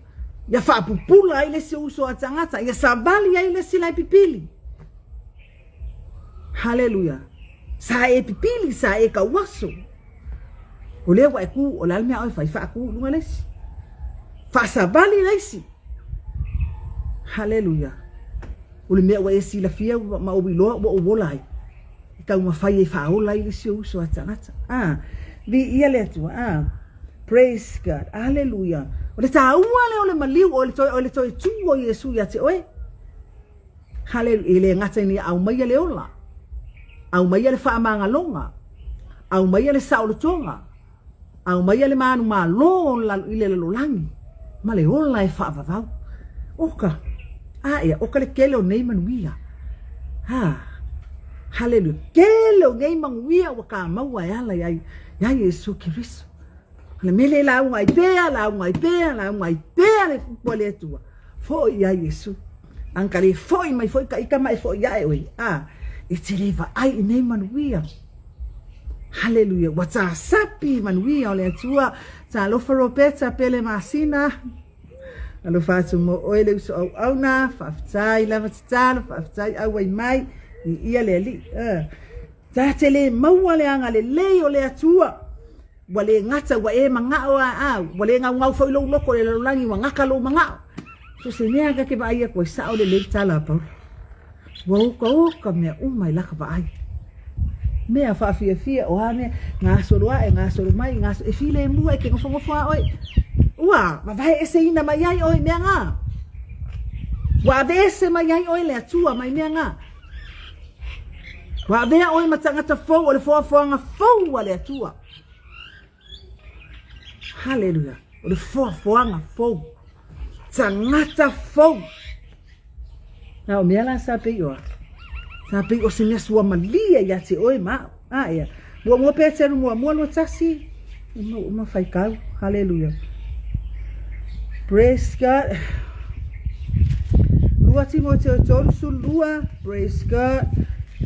[SPEAKER 2] Ya fa pupula ile si uso atangata, ya sabali ya ile sila pipili. Hallelujah. Sa e pipili sa e ka waso. Ole wa ku ola me ai fa ku lunga lesi. Fa sabali lesi. Hallelujah. Ole me wa esi la fia ma obilo wa obolai. Ka uma fa e fa ola ile si uso atangata. Vi ile tu praise God. Hallelujah. Ole ta uale ole maliu ole toi tuo Yesu ya te oe. Hallelujah. Ile ngata ni au mai le ola. Au mai le fa manga longa. Au mai le saulo tonga. Au mai le manu ma lo ile le lolangi. Ma le ola e fa va. Oka. Ya oka le kele o nei manuia. Hallelujah. Kele o nei manuia wa ka maua ala ya Yesu Kirisu. Le mele la ungai pea le pole tua. Foi ya Yesu. Ankare foi mai foi ka ika mai foi ya e. E te leva ai nei manuia. Hallelujah. Wata sapi manuia ole tua. Ta lo faropeta pele masina. Alo fatu mo oile uso au na. Faftai lava titalo. Faftai au ai mai. Ia le li. Ta te le maua le anga le lei ole tua. Wale ngata wa e mangao wale ngau fo lo loko le langi wa ngaka lo mangao So se mea ka ke ba ia ko sa o le tala pa. Wo ko me mai la ka ba ai. Mea fa fia o ha me nga so mai nga so e file mu e ke ngo oi. Ua, ma vai ese ina mai ai oi mea nga. Wa vese mai ai oi le atua mai mea nga. Wa vea oi matangata fou o le foafoanga fou a le atua. Hallelujah. O le foafoanga fou. Tangata fou. Nau mea la sa pe ioa. Sa pe o se mea sua malia ia te oi ma. Ia. Mua pe te mua lo tasi. Uma fai kau. Hallelujah. Praise God. Lua Timoteo tolu su lua. Praise God.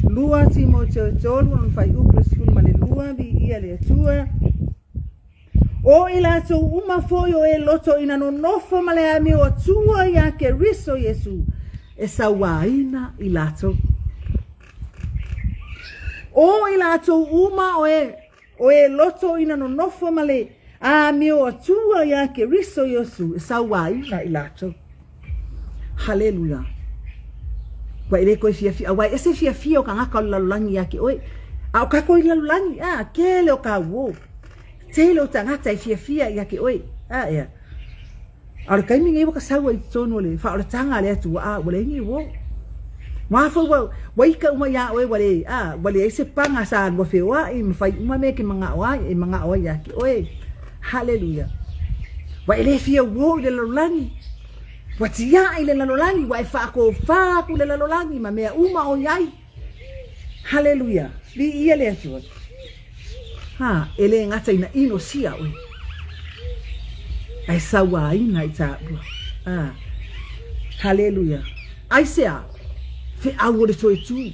[SPEAKER 2] Lua Timoteo tolu on fai upres kun male lua vi ia le atua. O ila to uma foi o e loto ina no nofo male ami o tua ia ke riso Yesu. E sawaina ila to. O ila to uma o e loto ina no nofo male ami o tua ia ke riso Yesu. E sawaina ila to. Hallelujah. Wa ile ko fia wa ese fia o kanga ka lalangi yake oi. A ka ko lalangi kele o ka wo. Tele o tangata fia yake oi. Ya. Ar kai mi ngai ka sawa i tono le fa o tanga le tu wale ngi wo. Wa fo wa ika uma ya oi wale ese panga sa wo fe wa I mfai uma me ke manga wa yake oi. Hallelujah. Wa ile fia wo le lalangi. Watia ile lalolani wa fa ku le lalolani ma mea uma o yai. Hallelujah. Li ia le atu. Ele ngata ina ino sia we. Ai sawa ina ita. Hallelujah. Ai sea. Fe awo le toi tu.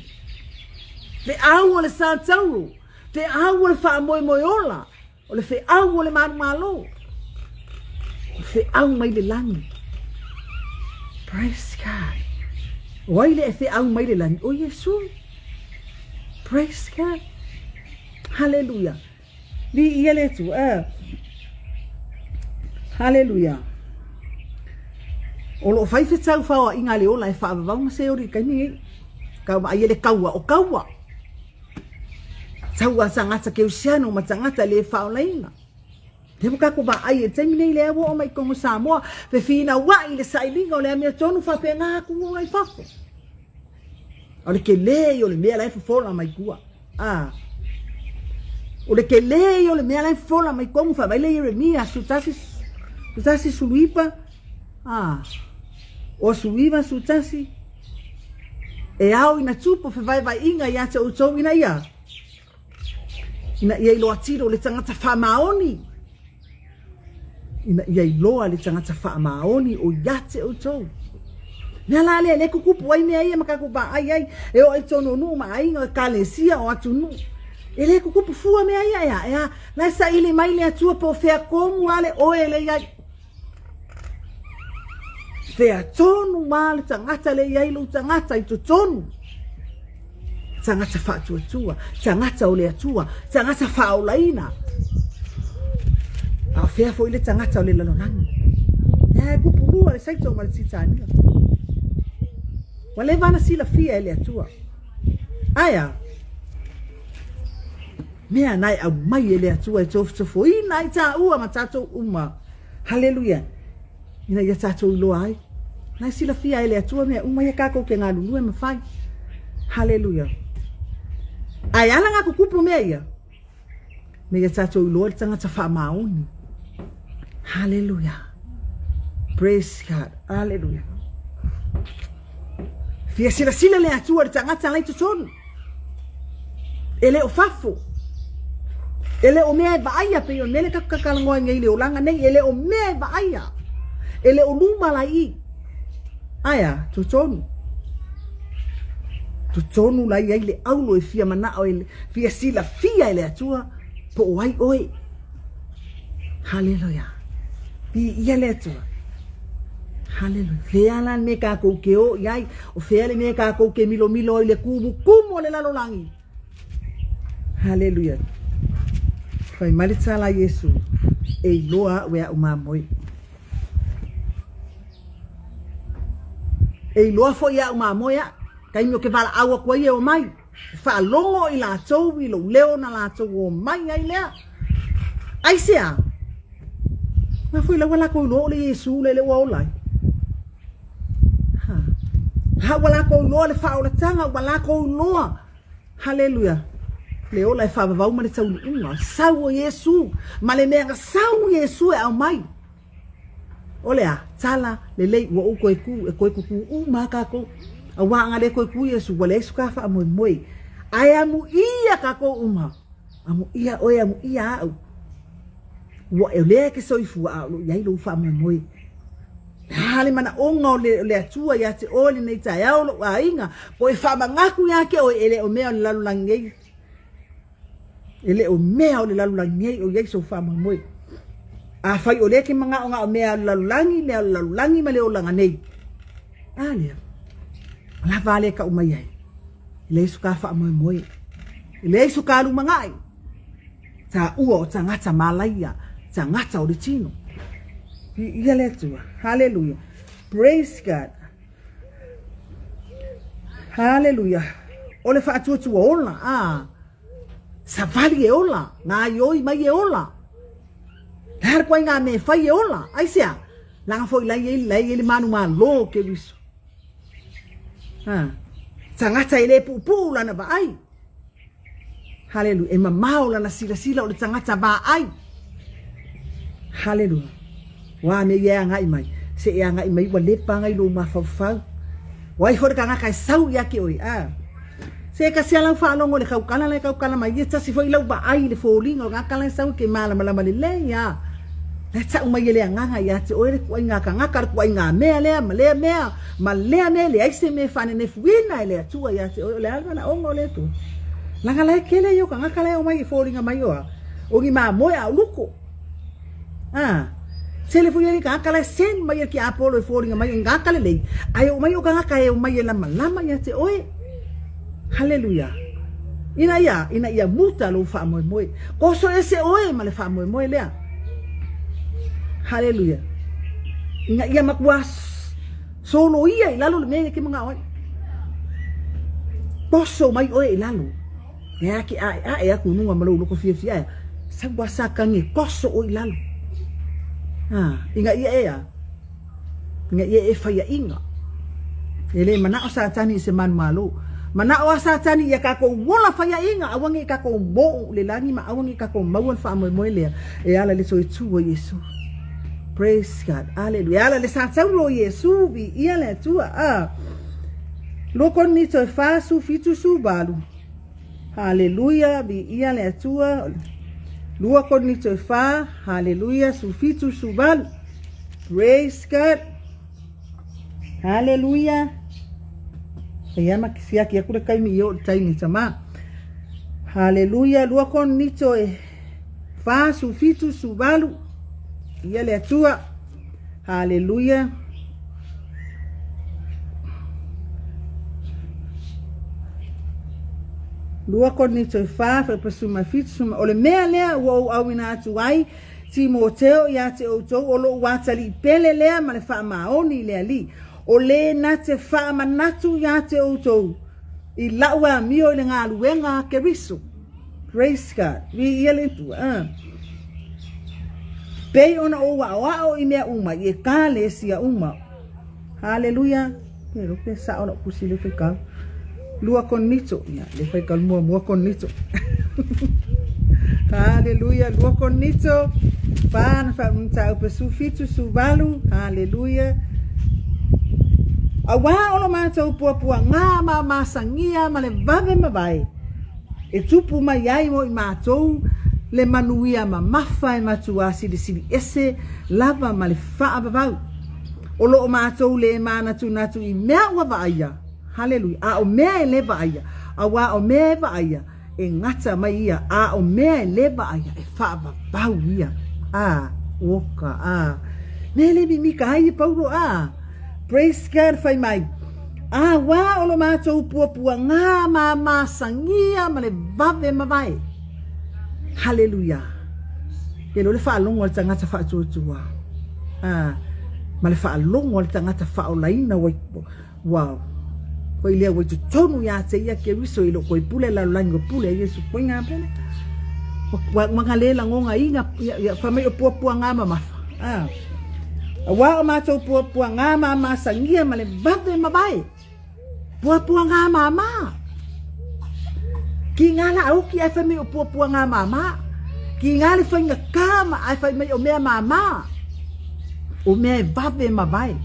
[SPEAKER 2] Fe awo le sa tauru. Fe awo le fa moiola. O le fe awo le malo. Fe awo mai le langi. Praise God. Waile e fe au mai le lani o Yesu. Praise God. Hallelujah. Li ia le tu. Hallelujah. O lo fai fe tau fawa inga le ola e fa avavau ma se ori kai ni. Kau ma le kaua o kaua. Tau a sangata ke usiano ma tangata le fa o laina. Te muka ko ba ai te mine le awo o mai kongo Samoa pe fina wa ile sailinga o le mea tonu fa pe nga ku ngai fafo. O le ke le o le mea lai fola mai kua. O le ke le o le mea lai fola mai kongo fa vai le Jeremia sutasi suluipa. O suiva sutasi. E au ina tupo fe vai inga ia te utou ina ia. Ina ia ilo atiro le tangata fa maoni. Ina ia iloa le tangata wha maoni o yate o tau. Nea la le kukupu ai mea ia makakupa ai. E o ai tono nu ma ai ngā kalesia o atu nu. E le kukupu fua mea ia ea. Lai sa ili mai le atua po fea komu ale o e le iai. Fea tonu ma le tangata le iai lu tangata i to tonu. Tangata wha atua. Tangata o le atua. Tangata wha o laina. A fea foi le tangata o le lalonani. Kupurua le saito ma le titania. Wale vana sila fia ele atua. Aya. Mea nai au mai ele atua e tofu ina i ta ua ma tato uma. Hallelujah. Ina ia tato uloa ai. Nai sila fia ele atua mea uma ia kako ke ngā lulu e mawhai. Hallelujah. Ai ala ngā kukupu mea ia. Mea tato uloa le tangata wha maoni. Hallelujah. Praise God. Hallelujah. Fia sila le atua le tangata lai tutonu. Ele o fafo. Ele o mea vaaya pe o nele kakakalangoa ngai le olanga nei. Ele o mea vaaya. Ele o luma lai. Aya, tutonu. Tutonu lai ai le aulo e fia mana o ele. Fia sila fia ele atua. Po oai oe. Hallelujah. Ia le atua. Hallelujah. Fea lan me kako ke o iai. O fea le me kako ke milo i le kumu le lalolangi. Hallelujah. Fai malitala Yesu. E loa wea umamoi. E loa fo ia uma moia. Kai mo ke vala awa kwa ia o mai. Fa longo I la tau I lo leo na la tau o mai ai lea. Ai sea. Ma foi la wala ko lo le Yesu le wa olai. Ha wala ko lo le fa o la tanga wala ko lo. Hallelujah. Le ola fa va uma le tau unga. Sau o Yesu. Ma le mea sau Yesu e au mai. Olea, tala le lei wa o koe ku maka ko. A wanga le koe ku Yesu wale Yesu ka fa mo moi. Ai amu ia ka ko uma. Amu ia o amu ia au. Wa e le ke so ifu a lo yai lo fa mo moi. Hali mana onga le atua ya te oli nei tai au lo ainga. Po e fa mangaku yake o ele o mea le lalu langei. Ele o mea o le lalu langei o Yesu fa mo moi. A fai o leke mga o nga o mea lalulangi ma le o langa nei. Alia. La vale ka umayai. Le Yesu ka fa moe moe. Le Yesu ka lu mangai. Ta ua o ta ngata malaya. Ta ngata o le tino. Ia le tua. Hallelujah. Praise God. Hallelujah. O le fa atua tua ola. Sa vali e ola. Ngā ioi mai e ola. Har kwa nga me fai e ola. Ai sea. Langa foi lai ele manu ma lo ke viso. Tangata ele pupu lana ba ai. Hallelujah. E mamau lana sila o le tangata ba ai. Hallelujah. Wa me ia ngai mai. Se ia ngai mai wa lepa ngai lo ma fau. Wai fo ka nga kai sau ya ke oi. Se ka sia lang fa longo le kaukala mai ia tasi foi lau ba ai le folingo nga kala sau ke mala le le ya. Le ta uma ile nganga ya te ore ko inga ka ngaka ko inga me le le ai se me fane ne fuina ile tua ya te le alma na ongo le tu langa le kele yo ka ngaka le o mai folinga mai yo o gi ma mo ya luko se le fuia ka ngaka le sen mai ki apolo e folinga mai ngaka le ai o mai o ka ngaka e o mai la lama ya te oe hallelujah ina ia muta lo fa mo ko so ese oe ma le fa mo le hallelujah. Inga ia makwas solo ia ilalu le mege ke mga oi. Poso mai oi ilalu. Ya ki a aku nunga malo loko fia. Sabwa sakangi koso oi ilalu. Inga ia e faya inga. Ele mana o sa tani se man malu. Mana o sa tani ia kako wola faya inga awangi kako mo le lani ma awangi kako mawon fa mo le. E ala le so tu o Yesu. Praise God. Hallelujah. Ala le sataulo Yesu vi ia le tua. Loko ni to fa su fitu su balu. Hallelujah. Vi ia le tua. Loko ni to fa. Hallelujah. Su fitu su balu. Praise God. Hallelujah. Ayama kisia kia kule kai mi yo taimi sama. Hallelujah. Loko ni to fa su fitu su balu. Ia le atua. Hallelujah. Lua koni toi fa pasuma fitsuma ole mea lea wo awina atu ai Timoteo ya te oto olo watali pele lea ma le fa maoni le ali ole na te fa manatu ya te oto I laua mio le ngā luenga ke riso. Praise God. Vi ia le tu Pei ona o wa I mea uma I ka le sia uma. Hallelujah. Pero ke sa ona pusi le feka. Lua con nito. Ya, le feka mua con nito. Hallelujah. Lua con nito. Fa mta upe su fitu su balu. Hallelujah. Awa ona mata upua ngā ma sangia ma le vave mabai. E tupu mai ai mo I mātou. Le manuia ma mafa e matua sili ese lava ma le faa babau. O loo mātou le mana tu natu I mea ua vaaya. Hallelujah. A o mea e le vaaya. A wa o mea e vaaya. E ngata mai ia. A o mea e le vaaya. E faa babau ia. Oka. Nele mi mika ai paulo Praise God fai mai. Wa o lo mātou pua ngā ma sangia ma le vave mawai. Hallelujah. E lo le fa longo le tangata fa tua. Ma le fa longo le tangata fa o laina wow ko ile wo tonu ya te ia ke riso ilo ko pule la lango pule Yesu ko nga pele wa mangalela ngonga inga ya famai opua ngama mafa wa ma to opua ngama masangia male bave mabai opua ngama ma ki ngala au ki famai opua ngama ma ki ngali fanga kama ai famai o me mama o me bave mabai.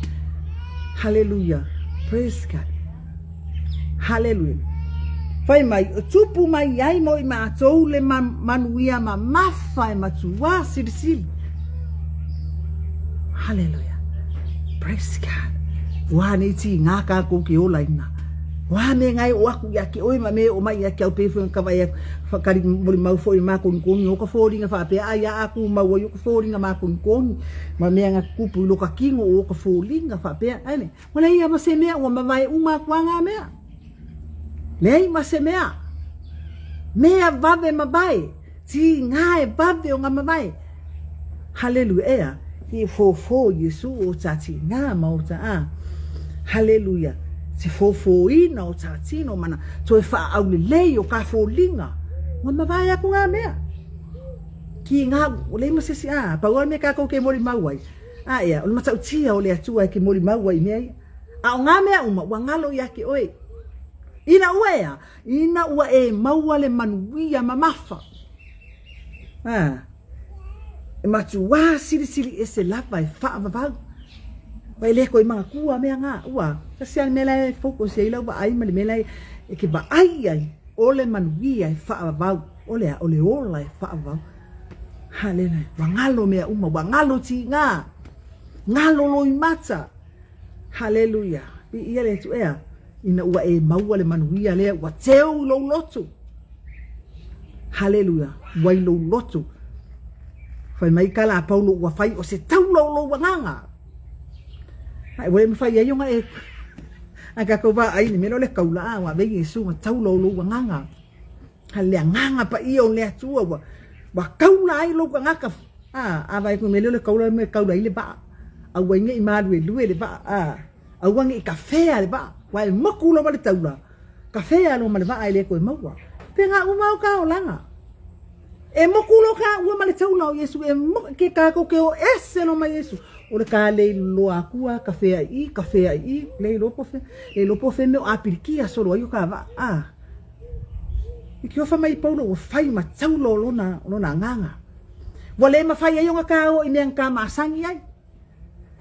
[SPEAKER 2] Hallelujah, praise God. Hallelujah. Fai mai tupu mai ai mo ma tole manuia ma mafa ma tuwa siri. Hallelujah. Praise God. Wa ni ti ngaka ko ki ola ina. Wa me ngai o aku ya ki oi ma me o mai ya ki au pe fu ka vai fa kari mo mau foi ma ko ni o ka fori nga fa pe ai aku ma wo yo ka fori nga ma ko ma me nga kupu lo ka kingo o ka fori nga fa pe ai ne. Wala ia ma se me o ma vai uma kwa nga me. Lei ma se mea. Mea vave mabai. Ti ngai vave o nga mabai. Hallelujah. Ki fofo Yesu o tati nga ma o ta. Hallelujah. Si fofo ina o tati no mana. Toi fa au le lei o ka fo linga. Wa mabai aku nga mea. Ki nga lei ma se si pa ua me ka ko ke mori mauai. Ia, o mata utia o le atua ke mori mauai mea. O nga mea uma wa ngalo ya ki oi. Ina ua e maua le manuia mamafa. E matua siri e se lava e faa vavau. Vai le koe mga kua mea ngā ua. Kasi ane mela e fokus e ilau wa ai mali mela e ke ba ai ai. Ole manuia e faa vavau. Ole ola e faa vavau. Hallelujah. Wangalo mea uma. Wangalo ti ngā. Ngalo loi mata. Hallelujah. Ia le tu ea. Ina ua e maua le manuia lea ua teo lo lotu. Hallelujah. Wai lo lotu. Fai mai kala a paulo ua fai o se tau lo wanganga. Hai wale mawhai ai onga e. Aka kau wa ai ni meno le kaula a wa vegi Yesu ma tau lo wanganga. Halea nganga pa iyo lea tua wa kaula ai lo wangaka. Vai ku mele le kaula me kaula ile ba. A wenga i madwe lue le ba. A wanga i kafea le ba. Wai makulo mali taula. Kafea lo mali va ai le ko maua. Penga uma ka olanga. E makulo ka uma mali taula o Yesu e ke ka ko ke o ese no ma Yesu. O le ka le lo akua kafea i le lo pofe me o apirikia solo ayo ka va. Iki o fa mai paulo o fai ma taula lo na nganga. Wale ma fai ayo ka o ine ka masangi ai.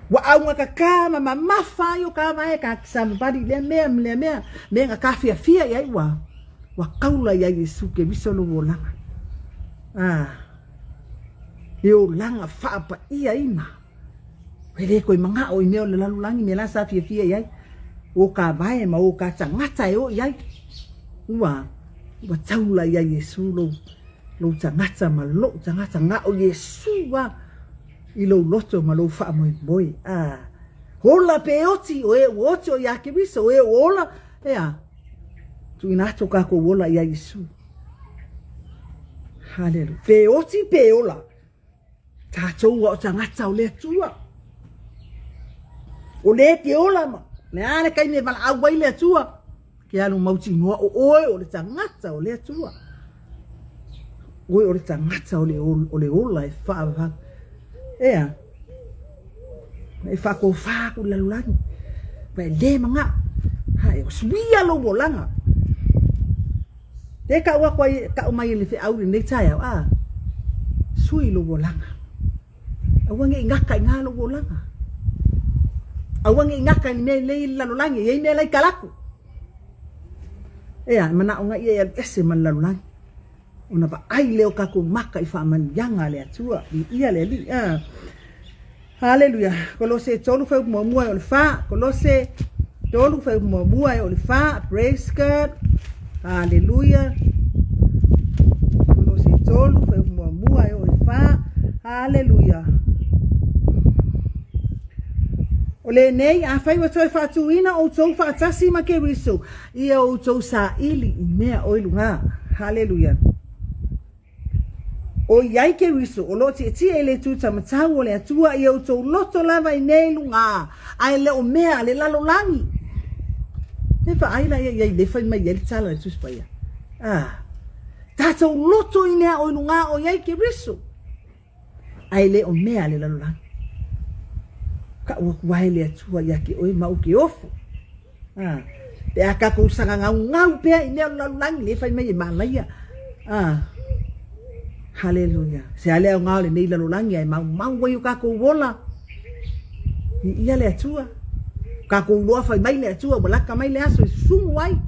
[SPEAKER 2] Wa au nga kama mafa yo kama e ka sambadi le me nga kafia fia ya wa kaula ya Yesu ke bisolo wola yo langa fa pa ia ina wele ko manga o ine le lalulangi me la sa fia ya o ka vai ma o ka tsangata yo ya wa taula ya Yesu lo tsangata ma lo tsangata nga o Yesu wa ilo loto malo fa moi hola peoti o e wote o yake biso o e ola tu inato ka ko wola ya Yesu. Hallelujah. Peoti peola tato wa tangata o le tua o le peola ma le ana kai ne vala au le tua ke alu mauti no o le tangata o le tua o le tangata o le ola e fa e fa ko la lulangi pa le manga hai o suia lo bolanga te ka wa ka o mai le fe au ni tai sui lo bolanga awangi ngaka ngalo bolanga awangi ngaka ni le la lulangi ye me lai kalaku mana o nga ye ese man la lulangi ona va ai leo ka ko maka i fa man yanga le atua ia le li Hallelujah. Kolose tolu fa mo mua o le fa. Kolose tolu fa mo mua o le fa. Praise God. Hallelujah. Kolose tolu fa mo mua o le fa. Hallelujah. Ole nei a fai wa toi fa tuina o tou fa tasi ma ke riso. Ia o tou sa ili mea o ilunga. Hallelujah. O yai ke riso o lo ti ele tu tamatau o le atua i o tau loto lava i nei lunga ai le o mea le lalo langi Ne fa ai la ia le fa mai ele tala e tus pa ia. Tātou loto i nea o inunga o iai ke riso. Ai le o mea le lalolanga. Ka ua kuahe le atua ia ke oi mau ke ofo. Pe a kako usanga ngau pea i nea o lalolanga le fai mai e malaia. Hallelujah. Se ale au ngau le nei lalolanga e mau wai o kako uola. Ia le atua. Kako uloa fai mai le atua. Walaka mai le aso i sungu ai.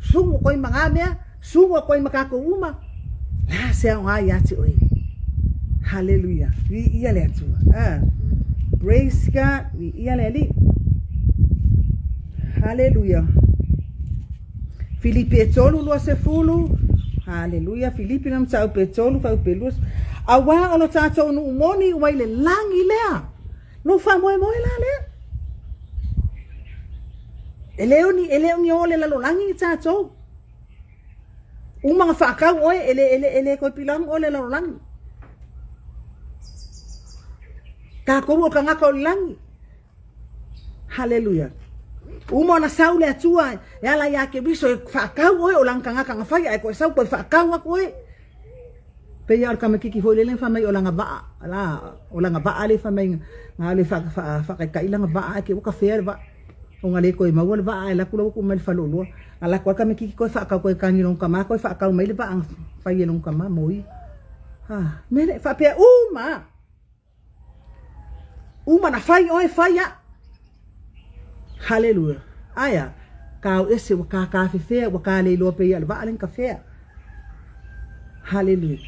[SPEAKER 2] Sungu koi mga mea. Sungu koi makako uma. La se au ngai ati oi. Hallelujah. Ia le atua. Praise God. Ia le ali. Hallelujah. Filipi e tolu lua se fulu. Hallelujah. Filipi nam tau pe tolu fau pe luas. Awa ono tātou nu umoni wai le langi lea. No fa moe la lea. Eleoni ole lalo langi tātou. Uma whakau oe ele koe pilang ole lalo langi. Ka koru o ka ngaka o langi. Hallelujah. Uma na saule atua e ala ya ke biso e whakau oe o lang ka ngaka ngawhai e koe sau koe whakau ako oe. Pe ia or kamakiki hoi lele whamai o langa baa. O langa baa le whamai ngā le whakailanga baa ke uka whea le baa. O ngā le koe maua le baa e lakula uku mai whalolua. Ala kwa kamakiki koe whakau koe kangi nong kama koe whakau mai le baa ang whai e nong kama moi. Mene whapea uma. Uma na whai oe whai a. Hallelujah. Aya. Kau ese waka kawhi whea waka le loa pe ia le baa len ka whea. Hallelujah.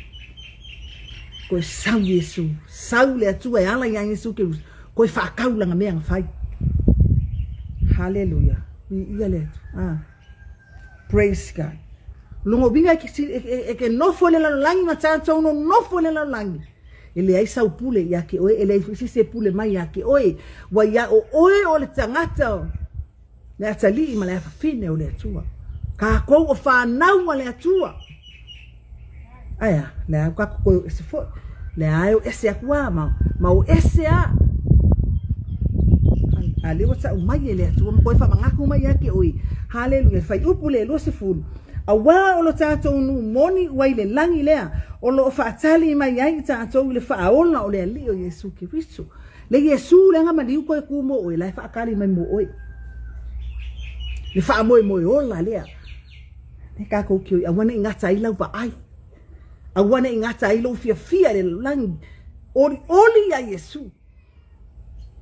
[SPEAKER 2] Koe sau Yesu. Sau le atua e ala ia Yesu ke rusa. Koe whakau langa mea nga whai. Hallelujah. Ia le atu. Praise God. Longo binga ke nofo le lalolangi ma tātou no nofo le lalolangi. Ele ai sau pule ia ke oe. Ele ai se pule mai ia ke oe. Wa ia o oe o le tangata. Le atali ma le afafine o le atua. Ka kou o whanau ma le atua. Aya, le au kako koe ese fo. Le au ese akua ma o ese a. A lewa ta umai e le atua. Ma koe whamangaku mai ake oi. Hallelujah. Fai upu le lo se fulu. A wā o lo tātou nu moni wai le langi lea. O lo whaatali mai ai tātou le whaaola o le ali o Yesu Kiriso. Le Yesu le nga maliu koe kumo oi. Lai whaakali mai mo oi. Le whaamoe moe ola lea. Ne kako ki oi. A wane ingata ilau wa ai. A wane ingata ilau fia le langi. Oli a Yesu.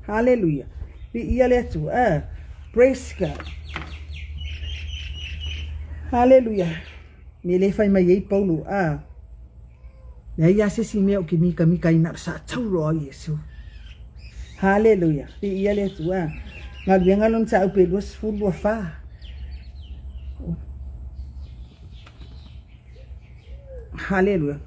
[SPEAKER 2] Hallelujah. Ia le atu. Praise God. Hallelujah. Me le fai mai ei Paulo. Le ia se si mea o ke mika ina sa tauro a Yesu. Hallelujah. Ia le atu. Ngā luenga lon sa upe luas fulu a wha. Hallelujah.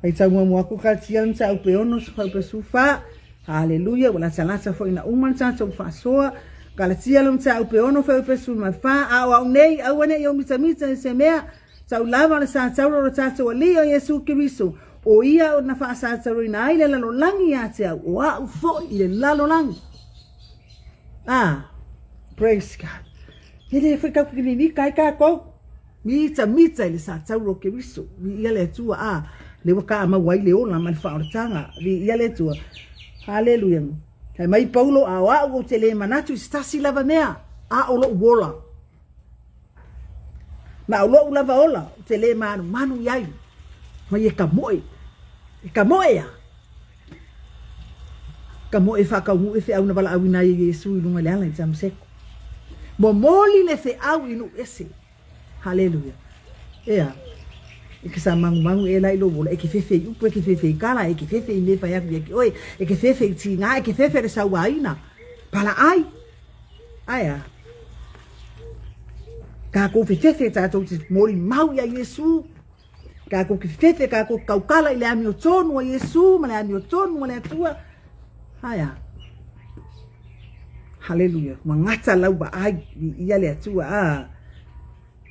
[SPEAKER 2] Ai tau mua ku ka tian sa upe ono sa upe sufa. Hallelujah. Wala salasa fo ina uman sa ufa soa. Kala tia lom sa upe ono fa upe su ma fa au nei au ane yo mita se mea sa lava na sa tauro ro tata wa leo Yesu Kiriso o ia o na fa sa tauro ina ile lalo langi ya te wa fo ile lalo langi. Praise God. Ele foi ka kini ni kai ka ko mita ile sa tauro Kiriso ni ile tu le waka ma wai le ona ma fa o tanga ni ile tu. Hallelujah. Kai mai Paulo a o tele manatu stasi lava mea o lo wola. Ma o lo lava ola tele manu yai. Mai e kamoe. E kamoe ya. Kamoe fa ka mu e fe au na bala awina Yesu i lunga le ala i tamseko. Mo moli le fe au inu ese. Hallelujah. Ea. E ke sa mangu e lai lo wola e ke fefe upu e ke fefe kala e ke fefe i nefa yaku yaki oi e ke fefe i tinga e ke fefe re sa waina pala ai aya ka ko fefe tatou te mori mau ya Yesu ka ko ke fefe ka ko kaukala i le ami o tonu a Yesu ma le ami o tonu le atua aya hallelujah mangata lau ba ai ia le atua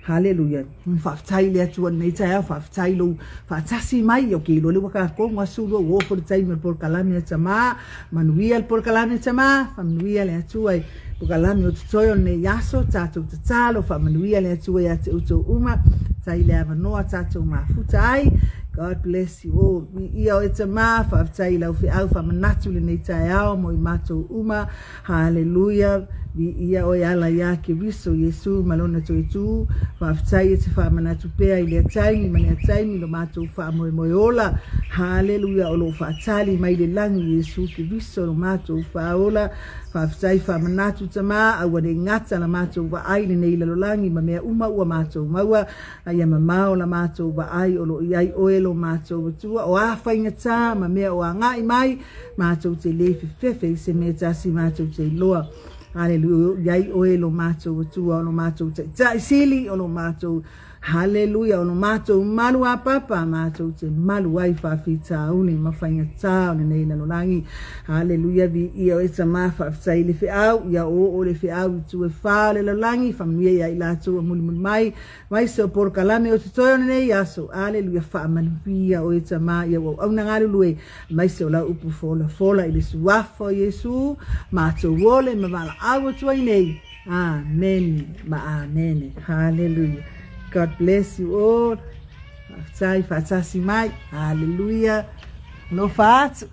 [SPEAKER 2] Hallelujah. Whaftai lea tua nei tai au whaftai lo whaatasi mai o ke ilo le waka konga sulu o for tai me por kalame tama manuia por kalame tama manuia le tua Pukalami o tutoyo ne yaso tatou tatalo whamanuia le atua ia te utou uma. Tai le avanoa tatou mafuta ai. God bless you all. Ia o eta maa whaafitai lau whiau whamanatu le nei tae ao mo I mātou uma. Hallelujah. Ia o ala ia ke viso Yesu malona to itu. Whaafitai e te whamanatu pea I le ataimi, mane ataimi lo mātou whaamoe moe ola. Hallelujah. O lo whaatali mai le langi Yesu ke viso lo mātou whaola. Whaafitai whamanatu tama awa ne ngata la mātou wa ai le nei lalolangi ma mea uma ua mātou maua. Ia mamao la mātou wa ai o lo iai oelo mātou watua. O awhainga tā ma mea o a ngai mai mātou te lefi fefe se mea tasi mātou te loa. Hallelujah. Iai oelo mātou watua o lo mātou te taisili o lo mātou. Hallelujah. O lo mātou malu a papa mātou te malu ai whawhita uni mawhainga tā o nei lalolangi. Hallelujah. Vi ia o eta maa whawhitai le whiau. Ia o le whiau I tue whao le lalolangi. Whamia ia I lātou a muli mai. Mai se o porokalame o te toi o nei aso. Hallelujah. Whaamanuia o eta maa ia o au nangarulue. Mai se o la upu fola I le suafo Yesu. Mātou wole ma wala awa tuai nei. Amen. Ma amen. Hallelujah. God bless you all. Fatasi mai. Hallelujah. No fats.